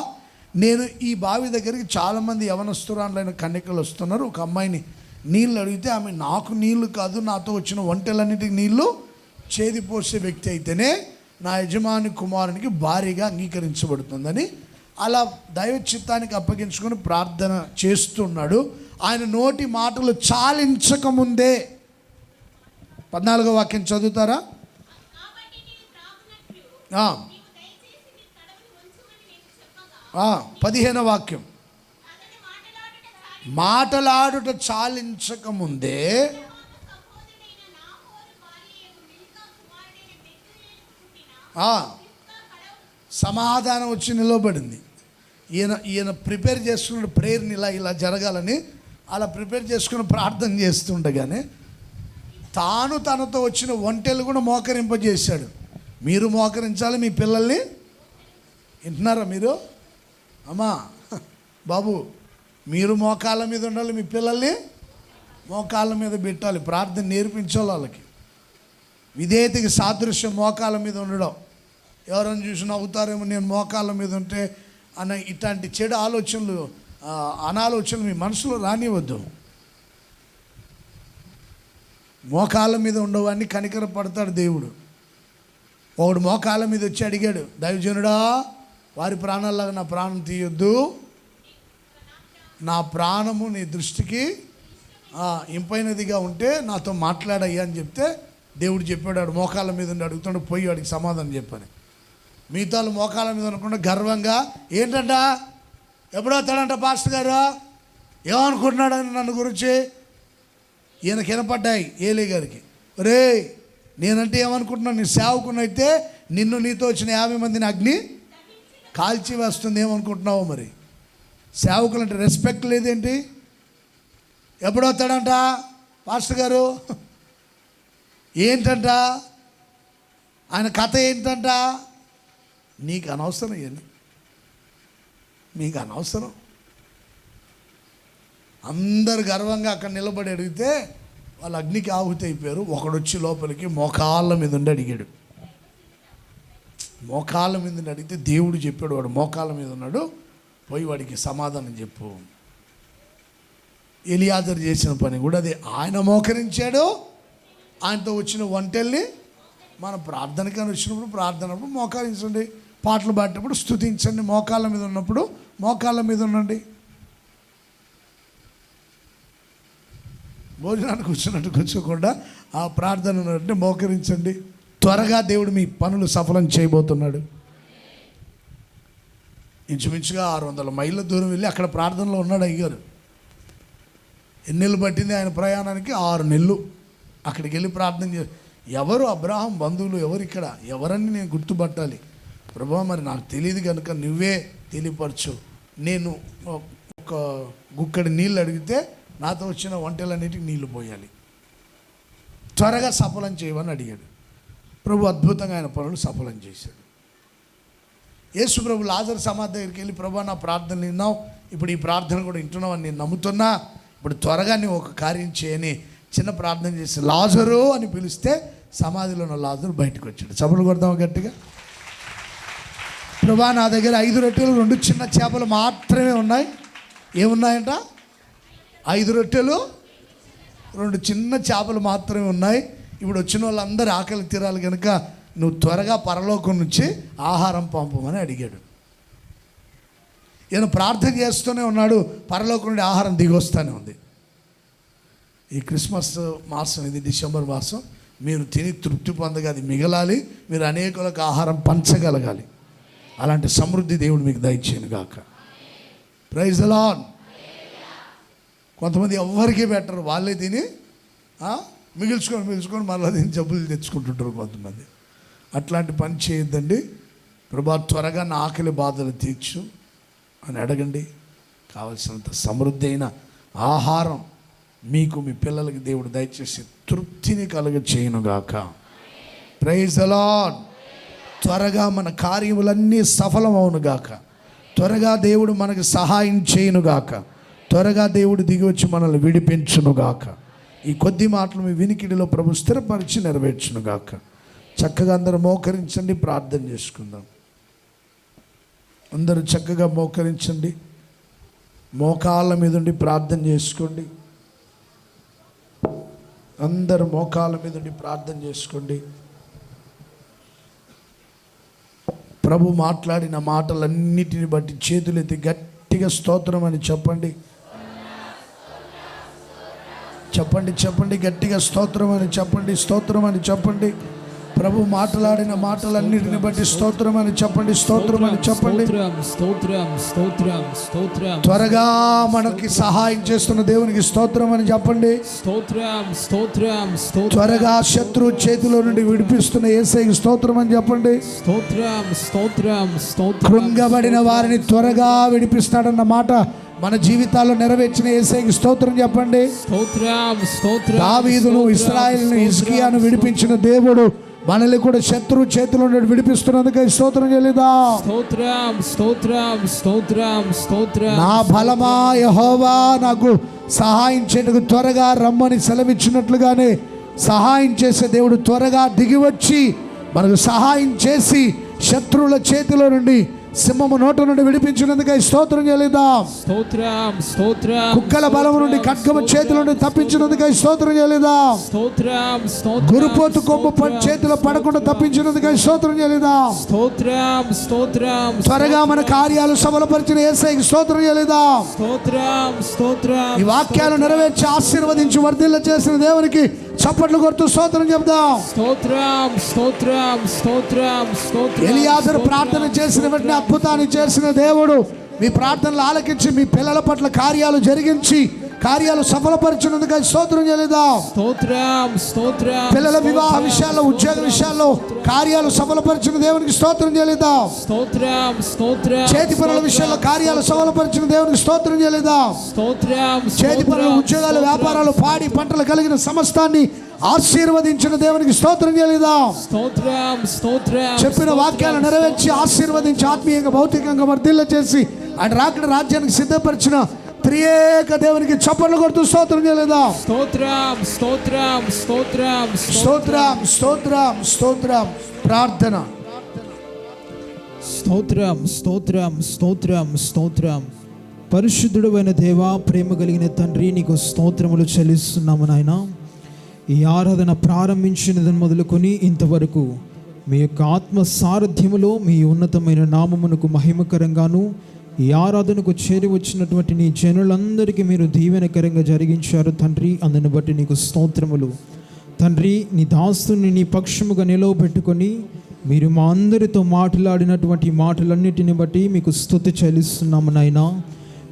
నేను ఈ బావి దగ్గరికి చాలామంది యవనస్తురాలైన కన్యకలు వస్తున్నారు. ఒక అమ్మాయిని నీళ్ళు అడిగితే ఆమె నాకు నీళ్లు కాదు, నాతో వచ్చిన ఒంటెలన్నిటికి నీళ్లు చేదిపోసే వ్యక్తి అయితేనే నా యజమాని కుమారునికి భారీగా అంగీకరించబడుతుందని అలా దైవ చిత్తానికి అప్పగించుకొని ప్రార్థన చేస్తున్నాడు. ఆయన నోటి మాటలు చాలించకముందే 14వ వాక్యం చదువుతారా? 15వ వాక్యం. మాటలాడుట చాలించకముందే సమాధానం వచ్చి నిలబడింది. ఈయన ప్రిపేర్ చేసుకున్న ప్రేయర్ని ఇలా జరగాలని అలా ప్రిపేర్ చేసుకుని ప్రార్థన చేస్తుండగానే తాను తనతో వచ్చిన ఒంటెలు కూడా మోకరింపజేశాడు. మీరు మోకరించాలి, మీ పిల్లల్ని. వింటున్నారా మీరు? అమ్మా, బాబు, మీరు మోకాళ్ళ మీద ఉండాలి, మీ పిల్లల్ని మోకాళ్ళ మీద పెట్టాలి, ప్రార్థన నేర్పించాలి వాళ్ళకి. విధేయతకి సాదృశ్యం మోకాళ్ళ మీద ఉండడం. ఎవరైనా చూసి నవ్వుతారేమో నేను మోకాళ్ళ మీద ఉంటే అన్న ఇట్లాంటి చెడు ఆలోచనలు, అనాలోచనలు మీ మనసులో రానివ్వద్దు. మోకాళ్ళ మీద ఉండవాన్ని కనికర పడతాడు దేవుడు. ఒకడు మోకాళ్ళ మీద వచ్చి అడిగాడు, దైవజనుడా వారి ప్రాణాల్లాగా నా ప్రాణం తీయొద్దు, నా ప్రాణము నీ దృష్టికి ఇంపైనదిగా ఉంటే నాతో మాట్లాడయ్యా అని చెప్తే దేవుడు చెప్పాడు, వాడు మోకాళ్ళ మీద ఉండి అడుగుతాడు, పోయి వాడికి సమాధానం చెప్పాను. మిగతా మోకాళ్ళ మీద అనుకుంటే గర్వంగా ఏంటంట ఎప్పుడవుతాడంట పాస్టర్ గారు, ఏమనుకుంటున్నాడని నన్ను గురించి ఈయనకి వినపడ్డాయి ఏలీ గారికి. రే నేనంటే ఏమనుకుంటున్నాను, నీ సేవకునైతే నిన్ను నీతో వచ్చిన 50 మందిని అగ్ని కాల్చి వస్తుంది ఏమనుకుంటున్నావు? మరి సేవకులు అంటే రెస్పెక్ట్ లేదేంటి? ఎప్పుడవుతాడంట పాస్టర్ గారు, ఏంటంట ఆయన కథ ఏంటంట? నీకు అనవసరం, ఇవన్నీ నీకు అనవసరం. అందరు గర్వంగా అక్కడ నిలబడి అడిగితే వాళ్ళు అగ్నికి ఆహుతి అయిపోయారు. ఒకడొచ్చి లోపలికి మోకాళ్ళ మీద ఉండి అడిగాడు. మోకాళ్ళ మీద ఉండి అడిగితే దేవుడు చెప్పాడు, వాడు మోకాళ్ళ మీద ఉన్నాడు, పోయి వాడికి సమాధానం చెప్పు. ఎలియాజరు చేసిన పని కూడా అదే. ఆయన మోకరించాడు, ఆయనతో వచ్చిన ఒంటెల్ని మన ప్రార్థనకి అని వచ్చినప్పుడు ప్రార్థనప్పుడు మోకరించండి, పాటలు పాడేటప్పుడు స్తుతించండి, మోకాళ్ళ మీద ఉన్నప్పుడు మోకాళ్ళ మీద ఉండండి. భోజనానికి కూర్చున్నట్టు కూర్చోకుండా ఆ ప్రార్థన ఉన్నట్టు మోకరించండి. త్వరగా దేవుడు మీ పనులు సఫలం చేయబోతున్నాడు. ఇంచుమించుగా 600 మైళ్ళ దూరం వెళ్ళి అక్కడ ప్రార్థనలో ఉన్నాడు అయ్యారు. ఎన్ని నెలలు పట్టింది ఆయన ప్రయాణానికి? 6 నెలలు అక్కడికి వెళ్ళి ప్రార్థన చేసి, ఎవరు అబ్రాహాం బంధువులు, ఎవరు ఇక్కడ, ఎవరని నేను గుర్తుపట్టాలి ప్రభువా, మరి నాకు తెలియదు కనుక నువ్వే తెలియపరచు. నేను ఒక గుక్కడి నీళ్ళు అడిగితే నాతో వచ్చిన వంటలన్నిటికి నీళ్లు పోయాలి, త్వరగా సఫలం చేయమని అడిగాడు. ప్రభు అద్భుతంగా ఆయన పనులు సఫలం చేశాడు. యేసు ప్రభు లాజరు సమాధి దగ్గరికి వెళ్ళి, ప్రభు నా ప్రార్థన విన్నావు, ఇప్పుడు ఈ ప్రార్థన కూడా వింటున్నావు అని నేను నమ్ముతున్నా, ఇప్పుడు త్వరగా నువ్వు ఒక కార్యం చేయని చిన్న ప్రార్థన చేసి లాజరు అని పిలిస్తే సమాధిలో ఉన్న లాజరు బయటకు వచ్చాడు. చప్పులు కొడదాం గట్టిగా. ప్రభా నా దగ్గర 5 రొట్టెలు 2 చిన్న చేపలు మాత్రమే ఉన్నాయి. ఏమున్నాయంట? 5 రొట్టెలు 2 చిన్న చేపలు మాత్రమే ఉన్నాయి. ఇప్పుడు వచ్చిన వాళ్ళందరూ ఆకలి తీరాలి కనుక నువ్వు త్వరగా పరలోకం నుంచి ఆహారం పంపమని అడిగాడు. ఈయన ప్రార్థన చేస్తూనే ఉన్నాడు, పరలోకం నుండి ఆహారం దిగొస్తూనే ఉంది. ఈ క్రిస్మస్ మాసం, ఇది డిసెంబర్ మాసం, మీరు తిని తృప్తి పొందగా అది మిగలాలి, మీరు అనేకులకు ఆహారం పంచగలగాలి. అలాంటి సమృద్ధి దేవుడు మీకు దయచేయను గాక. Praise the Lord. కొంతమంది ఎవ్వరికీ పెట్టరు, వాళ్ళే తిని మిగిల్చుకొని మళ్ళీ తిని జబ్బులు తెచ్చుకుంటుంటారు కొంతమంది. అట్లాంటి పని చేయొద్దండి. ప్రభా త్వరగా నా ఆకలి బాధలు తీర్చు అని అడగండి. కావలసినంత సమృద్ధి అయిన ఆహారం మీకు మీ పిల్లలకి దేవుడు దయచేసి తృప్తిని కలుగ చేయనుగాక. Praise the Lord. త్వరగా మన కార్యములన్నీ సఫలమవునుగాక. త్వరగా దేవుడు మనకు సహాయం చేయనుగాక. త్వరగా దేవుడు దిగి వచ్చి మనల్ని విడిపించునుగాక. ఈ కొద్ది మాటలు మీ వినికిడిలో ప్రభు స్థిరపరిచి నెరవేర్చునుగాక. చక్కగా అందరూ మోకరించండి, ప్రార్థన చేసుకుందాం. అందరూ చక్కగా మోకరించండి, మోకాళ్ళ మీద ఉండి ప్రార్థన చేసుకోండి. అందరూ మోకాళ్ళ మీద ఉండి ప్రార్థన చేసుకోండి. ప్రభు మాట్లాడిన మాటలన్నిటిని బట్టి చేతులెత్తి గట్టిగా స్తోత్రం అని చెప్పండి. చెప్పండి గట్టిగా స్తోత్రం అని చెప్పండి. స్తోత్రం అని చెప్పండి. ప్రభు మాట్లాడిన మాటలన్నిటిని బట్టి స్తోత్రం అని చెప్పండి. స్తోత్రం అని చెప్పండి. త్వరగా మనకి సహాయం చేస్తున్న దేవునికి స్తోత్రం అని చెప్పండి. త్వరగా శత్రు చేతిలో నుండి విడిపిస్తున్న యేసయ్యకి స్తోత్రం అని చెప్పండి. కృంగబడిన వారిని త్వరగా విడిపిస్తాడన్న మాట మన జీవితాల్లో నెరవేర్చిన యేసయ్యకి స్తోత్రం చెప్పండి. దావీదును, ఇశ్రాయేలును, హిజ్కియాను విడిపించిన దేవుడు మనల్ని కూడా శత్రు చేతిలో నుండి విడిపిస్తున్నందుకే స్తోత్రం చెల్లిద్దాం. స్తోత్రం స్తోత్రం స్తోత్రం స్తోత్రం. నా బలమా యెహోవా నాకు సహాయం చేయటకు త్వరగా రమ్మని సెలవిచ్చినట్లుగానే సహాయం చేసే దేవుడు త్వరగా దిగివచ్చి మనకు సహాయం చేసి శత్రువుల చేతిలో నుండి సింహము నోట నుండి విడిపించినందుకై స్తోత్రం చెల్లిద్దాం. స్తోత్రం స్తోత్రం. కుక్కల బలము నుండి ఖడ్గము చేతుల నుండి తప్పించినందుకై స్తోత్రం చెల్లిద్దాం. స్తోత్రం స్తోత్రం. గురుపోతు కొమ్ము చేతిలో పడకుండా తప్పించినందుకై స్తోత్రం చెల్లిద్దాం. స్తోత్రం స్తోత్రం. త్వరగా మన కార్యాలు సఫలపరిచిన యేసయ్యకి స్తోత్రం చెల్లిద్దాం. స్తోత్రం స్తోత్రం. ఈ వాక్యాలు నెరవేర్చి ఆశీర్వదించి వర్ధిల్ల చేసిన దేవునికి చప్పట్లు కొడుతూ స్తోత్రం చెప్దాం. స్తోత్రం స్తోత్రం స్తోత్రం స్తోత్రం. ఎలియాజరు ప్రార్థన చేసిన వెంటనే అద్భుతాన్ని చేసిన దేవుడు మీ ప్రార్థనలు ఆలకించి మీ పిల్లల పట్ల కార్యాలు జరిగించి కార్యాలు సఫలపరిచినందుకు స్తోత్రం చెల్లిద్దాం. స్తోత్రం స్తోత్రం. పిల్లల వివాహ విషయాల్లో ఉద్యోగ విషయాల్లో కార్యాలు సఫలపరిచిన దేవునికి స్తోత్రం చెల్లిద్దాం. స్తోత్రం స్తోత్రం. చేతి పనుల విషయాల్లో కార్యాలు సఫలపరిచిన దేవునికి స్తోత్రం చెల్లిద్దాం. స్తోత్రం. చేతి పనులు ఉద్యోగాలు వ్యాపారాలు పాడి పంటలు కలిగిన సమస్తాన్ని ఆశీర్వదించిన దేవునికి స్తోత్రం చెల్లిద్దాం. స్తోత్రం స్తోత్రం. చెప్పిన వాక్యాలు నెరవేర్చి ఆశీర్వదించి ఆత్మీయంగా భౌతికంగా వర్ధిల్ల చేసి ఆయన రాకడ రాజ్యానికి సిద్ధపరిచిన త్రియేక దేవునికి చప్పట్లు కొడుతూ స్తోత్రం చెల్లిద్దాం. స్తోత్రం స్తోత్రం స్తోత్రం స్తోత్రం స్తోత్రం స్తోత్రం. ప్రార్థన. స్తోత్రం స్తోత్రం స్తోత్రం స్తోత్రం. పరిశుద్ధుడైన దేవా, ప్రేమ కలిగిన తండ్రి, నీకు స్తోత్రములు చెల్లిస్తున్నాము నాయన. ఈ ఆరాధన ప్రారంభించినదని మొదలుకొని ఇంతవరకు మీ యొక్క ఆత్మ సారథ్యములో మీ ఉన్నతమైన నామమునకు మహిమకరంగాను ఈ ఆరాధనకు చేరి వచ్చినటువంటి నీ జనులందరికీ మీరు దీవెనకరంగా జరిగించారు తండ్రి. అందుని బట్టి నీకు స్తోత్రములు తండ్రి. నీ దాసుని నీ పక్షముగా నిలవబెట్టుకొని మీరు మా అందరితో మాట్లాడినటువంటి మాటలన్నిటిని బట్టి మీకు స్తుతి చెల్లిస్తున్నాము నాయనా.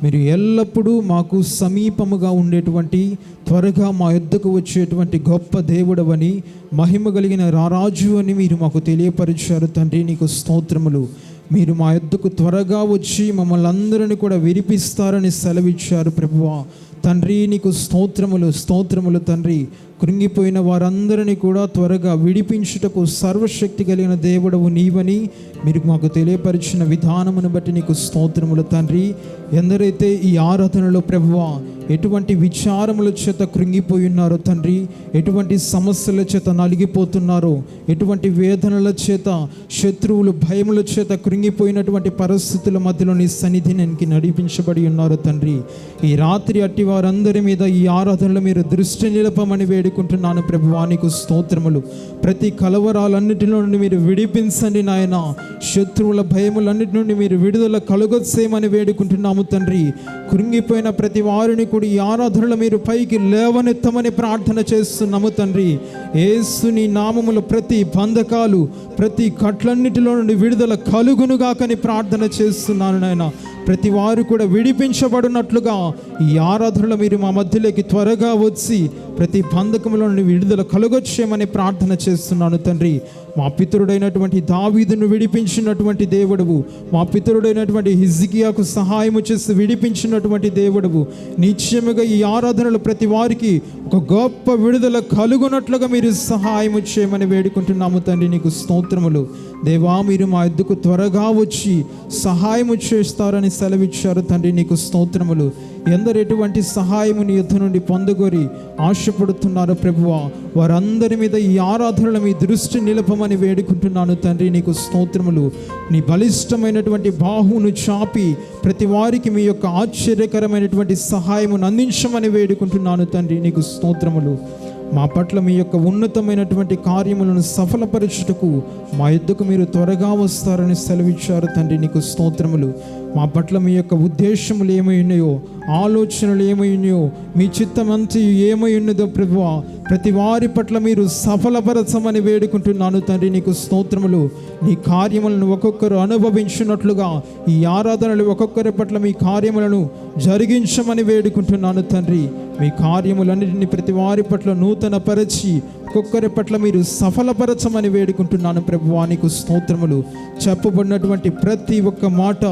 మీరు ఎల్లప్పుడూ మాకు సమీపముగా ఉండేటువంటి, త్వరగా మా యొద్దకు వచ్చేటువంటి గొప్ప దేవుడవని, మహిమ కలిగిన రారాజు అని మీరు మాకు తెలియపరిచారు తండ్రి. నీకు స్తోత్రములు. మీరు మా యొద్దకు త్వరగా వచ్చి మమ్మల్ని అందరినీ కూడా విడిపిస్తారని సెలవిచ్చారు ప్రభువా. తండ్రి నీకు స్తోత్రములు స్తోత్రములు తండ్రి. కృంగిపోయిన వారందరినీ కూడా త్వరగా విడిపించుటకు సర్వశక్తి కలిగిన దేవుడవు నీవని మీరు మాకు తెలియపరిచిన విధానమును బట్టి నీకు స్తోత్రములు తండ్రి. ఎందరైతే ఈ ఆరాధనలో ప్రభువా ఎటువంటి విచారముల చేత కృంగిపోయి ఉన్నారో తండ్రి, ఎటువంటి సమస్యల చేత నలిగిపోతున్నారో, ఎటువంటి వేదనల చేత, శత్రువులు భయముల చేత కృంగిపోయినటువంటి పరిస్థితుల మధ్యలో నీ సన్నిధికి నడిపించబడి ఉన్నారో తండ్రి, ఈ రాత్రి అట్టి వారందరి మీద ఈ ఆరాధనలో మీరు దృష్టి నిలపమని వేడుకుంటున్నాను ప్రభువా. నీకు స్తోత్రములు. ప్రతి కలవరాలన్నిటిలో నుండి మీరు విడిపించండి నాయన. శత్రువుల భయములన్నిటి నుండి మీరు విడుదల కలుగొచ్చేయమని వేడుకుంటున్నాము తండ్రి. కృంగిపోయిన ప్రతి వారిని కూడా ఈ ఆరాధనలో మీరు పైకి లేవనెత్తమని ప్రార్థన చేస్తున్నాము తండ్రి. యేసు నీ నామములో ప్రతి బంధకాలు, ప్రతి కట్లన్నిటిలో నుండి విడుదల కలుగునుగాకని ప్రార్థన చేస్తున్నాను నాయన. ప్రతి వారు కూడా విడిపించబడినట్లుగా ఈ ఆరాధనలో మీరు మా మధ్యలోకి త్వరగా వచ్చి ప్రతి బంధకముల నుండి విడుదల కలుగొచ్చేయమని ప్రార్థన చేస్తున్నాను తండ్రి. మా పితరుడైనటువంటి దావీదును విడిపించినటువంటి దేవుడవు, మా పితరుడైనటువంటి హిజ్కియాకు సహాయము చేసి విడిపించినటువంటి దేవుడవు, నిశ్చయముగా ఈ ఆరాధనలు ప్రతి వారికి ఒక గొప్ప విడుదల కలుగునట్లుగా మీరు సహాయము చేయమని వేడుకుంటున్నాము తండ్రి. నీకు స్తోత్రములు దేవా. మీరు మా యొద్దకు త్వరగా వచ్చి సహాయము చేస్తారని సెలవిచ్చారు తండ్రి. నీకు స్తోత్రములు. ఎందరు ఎటువంటి సహాయము నీ యుద్ధ నుండి పొందుకొని ఆశపడుతున్నారు ప్రభువా, వారందరి మీద ఈ ఆరాధనలు మీ దృష్టి నిలపమని వేడుకుంటున్నాను తండ్రి. నీకు స్తోత్రములు. నీ బలిష్టమైనటువంటి బాహువును చాపి ప్రతి వారికి మీ యొక్క ఆశ్చర్యకరమైనటువంటి సహాయమును అందించమని వేడుకుంటున్నాను తండ్రి. నీకు స్తోత్రములు. మా పట్ల మీ యొక్క ఉన్నతమైనటువంటి కార్యములను సఫలపరచుటకు మా యొద్దకు మీరు త్వరగా వస్తారని సెలవిచ్చారు తండ్రి. నీకు స్తోత్రములు. మా పట్ల మీ యొక్క ఉద్దేశములు ఏమై ఉన్నాయో, ఆలోచనలు ఏమై ఉన్నాయో, మీ చిత్తమంతా ఏమై ఉన్నదో ప్రభువా, ప్రతి వారి పట్ల మీరు సఫలపరచమని వేడుకుంటున్నాను తండ్రి. నీకు స్తోత్రములు. నీ కార్యములను ఒక్కొక్కరు అనుభవించినట్లుగా ఈ ఆరాధనలు ఒక్కొక్కరి పట్ల మీ కార్యములను జరిగించమని వేడుకుంటున్నాను తండ్రి. మీ కార్యములన్నిటిని ప్రతి వారి పట్ల నూతన పరచి ఒక్కొక్కరి పట్ల మీరు సఫలపరచమని వేడుకుంటున్నాను ప్రభువా. నీకు స్తోత్రములు. చెప్పబడినటువంటి ప్రతి ఒక్క మాట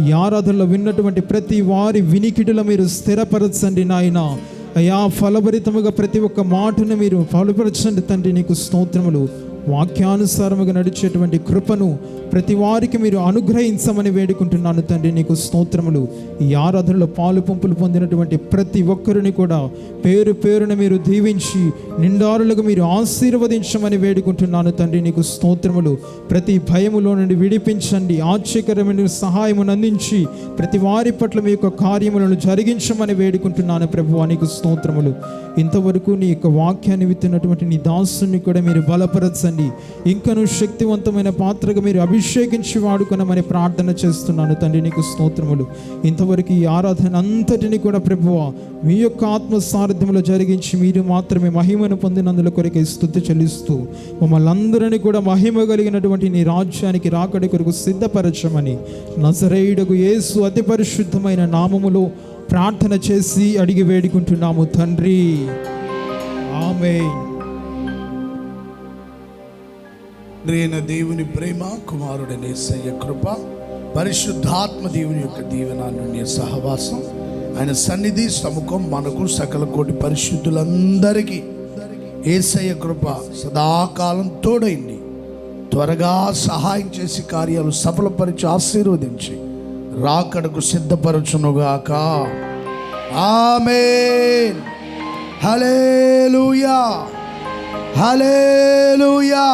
ఈ ఆరాధనలో విన్నటువంటి ప్రతి వారి వినికిడిలో మీరు స్థిరపరచండి నాయన. అయా ఫలభరితముగా ప్రతి ఒక్క మాటను మీరు ఫలపరచండి తండ్రి. నీకు స్తోత్రములు. వాక్యానుసారముగా నడిచేటువంటి కృపను ప్రతి వారికి మీరు అనుగ్రహించమని వేడుకుంటున్నాను తండ్రి. నీకు స్తోత్రములు. ఈ ఆరాధనలో పాలు పంపులు పొందినటువంటి ప్రతి ఒక్కరిని కూడా పేరు పేరున మీరు దీవించి నిండారులుగా మీరు ఆశీర్వదించమని వేడుకుంటున్నాను తండ్రి. నీకు స్తోత్రములు. ప్రతి భయములో నుండి విడిపించండి, ఆశ్చర్యకరమైన సహాయమును అందించి ప్రతి వారి పట్ల మీ యొక్క కార్యములను జరిగించమని వేడుకుంటున్నాను ప్రభువా. నీకు స్తోత్రములు. ఇంతవరకు నీ యొక్క వాక్యాన్ని విత్తినటువంటి నీ దాసుని కూడా మీరు బలపరచండి, ఇంకను శక్తివంతమైన పాత్రగా మీరు అభిషేకించి వాడుకొనమని ప్రార్థన చేస్తున్నాను తండ్రి. నీకు స్తోత్రములు. ఇంతవరకు ఈ ఆరాధన అంతటిని కూడా ప్రభువా మీ యొక్క ఆత్మ సారథ్యంలో జరిగించి మీరు మాత్రమే మహిమను పొందినందుల కొరకే స్తుతి చెల్లిస్తూ మమ్మల్ని అందరినీ కూడా మహిమ కలిగినటువంటి నీ రాజ్యానికి రాకడి కొరకు సిద్ధపరచమని నజరేయుడగు యేసు అతి పరిశుద్ధమైన నామములో ప్రార్థన చేసి అడిగి వేడుకుంటున్నాము తండ్రి. ఆమేన్. ప్రియైన దేవుని ప్రేమ, కుమారుడైన యేసయ్య కృప, పరిశుద్ధాత్మ దేవుని యొక్క దీవెన సహవాసం, ఆయన సన్నిధి సముఖం మనకు సకల కోటి పరిశుద్ధులందరికీ యేసయ్య కృప సదాకాలం తోడైంది. త్వరగా సహాయం చేసి కార్యాలు సఫలపరిచి ఆశీర్వదించి రాకడకు సిద్ధపరచునుగాక. ఆమేన్. హల్లెలూయా, హల్లెలూయా.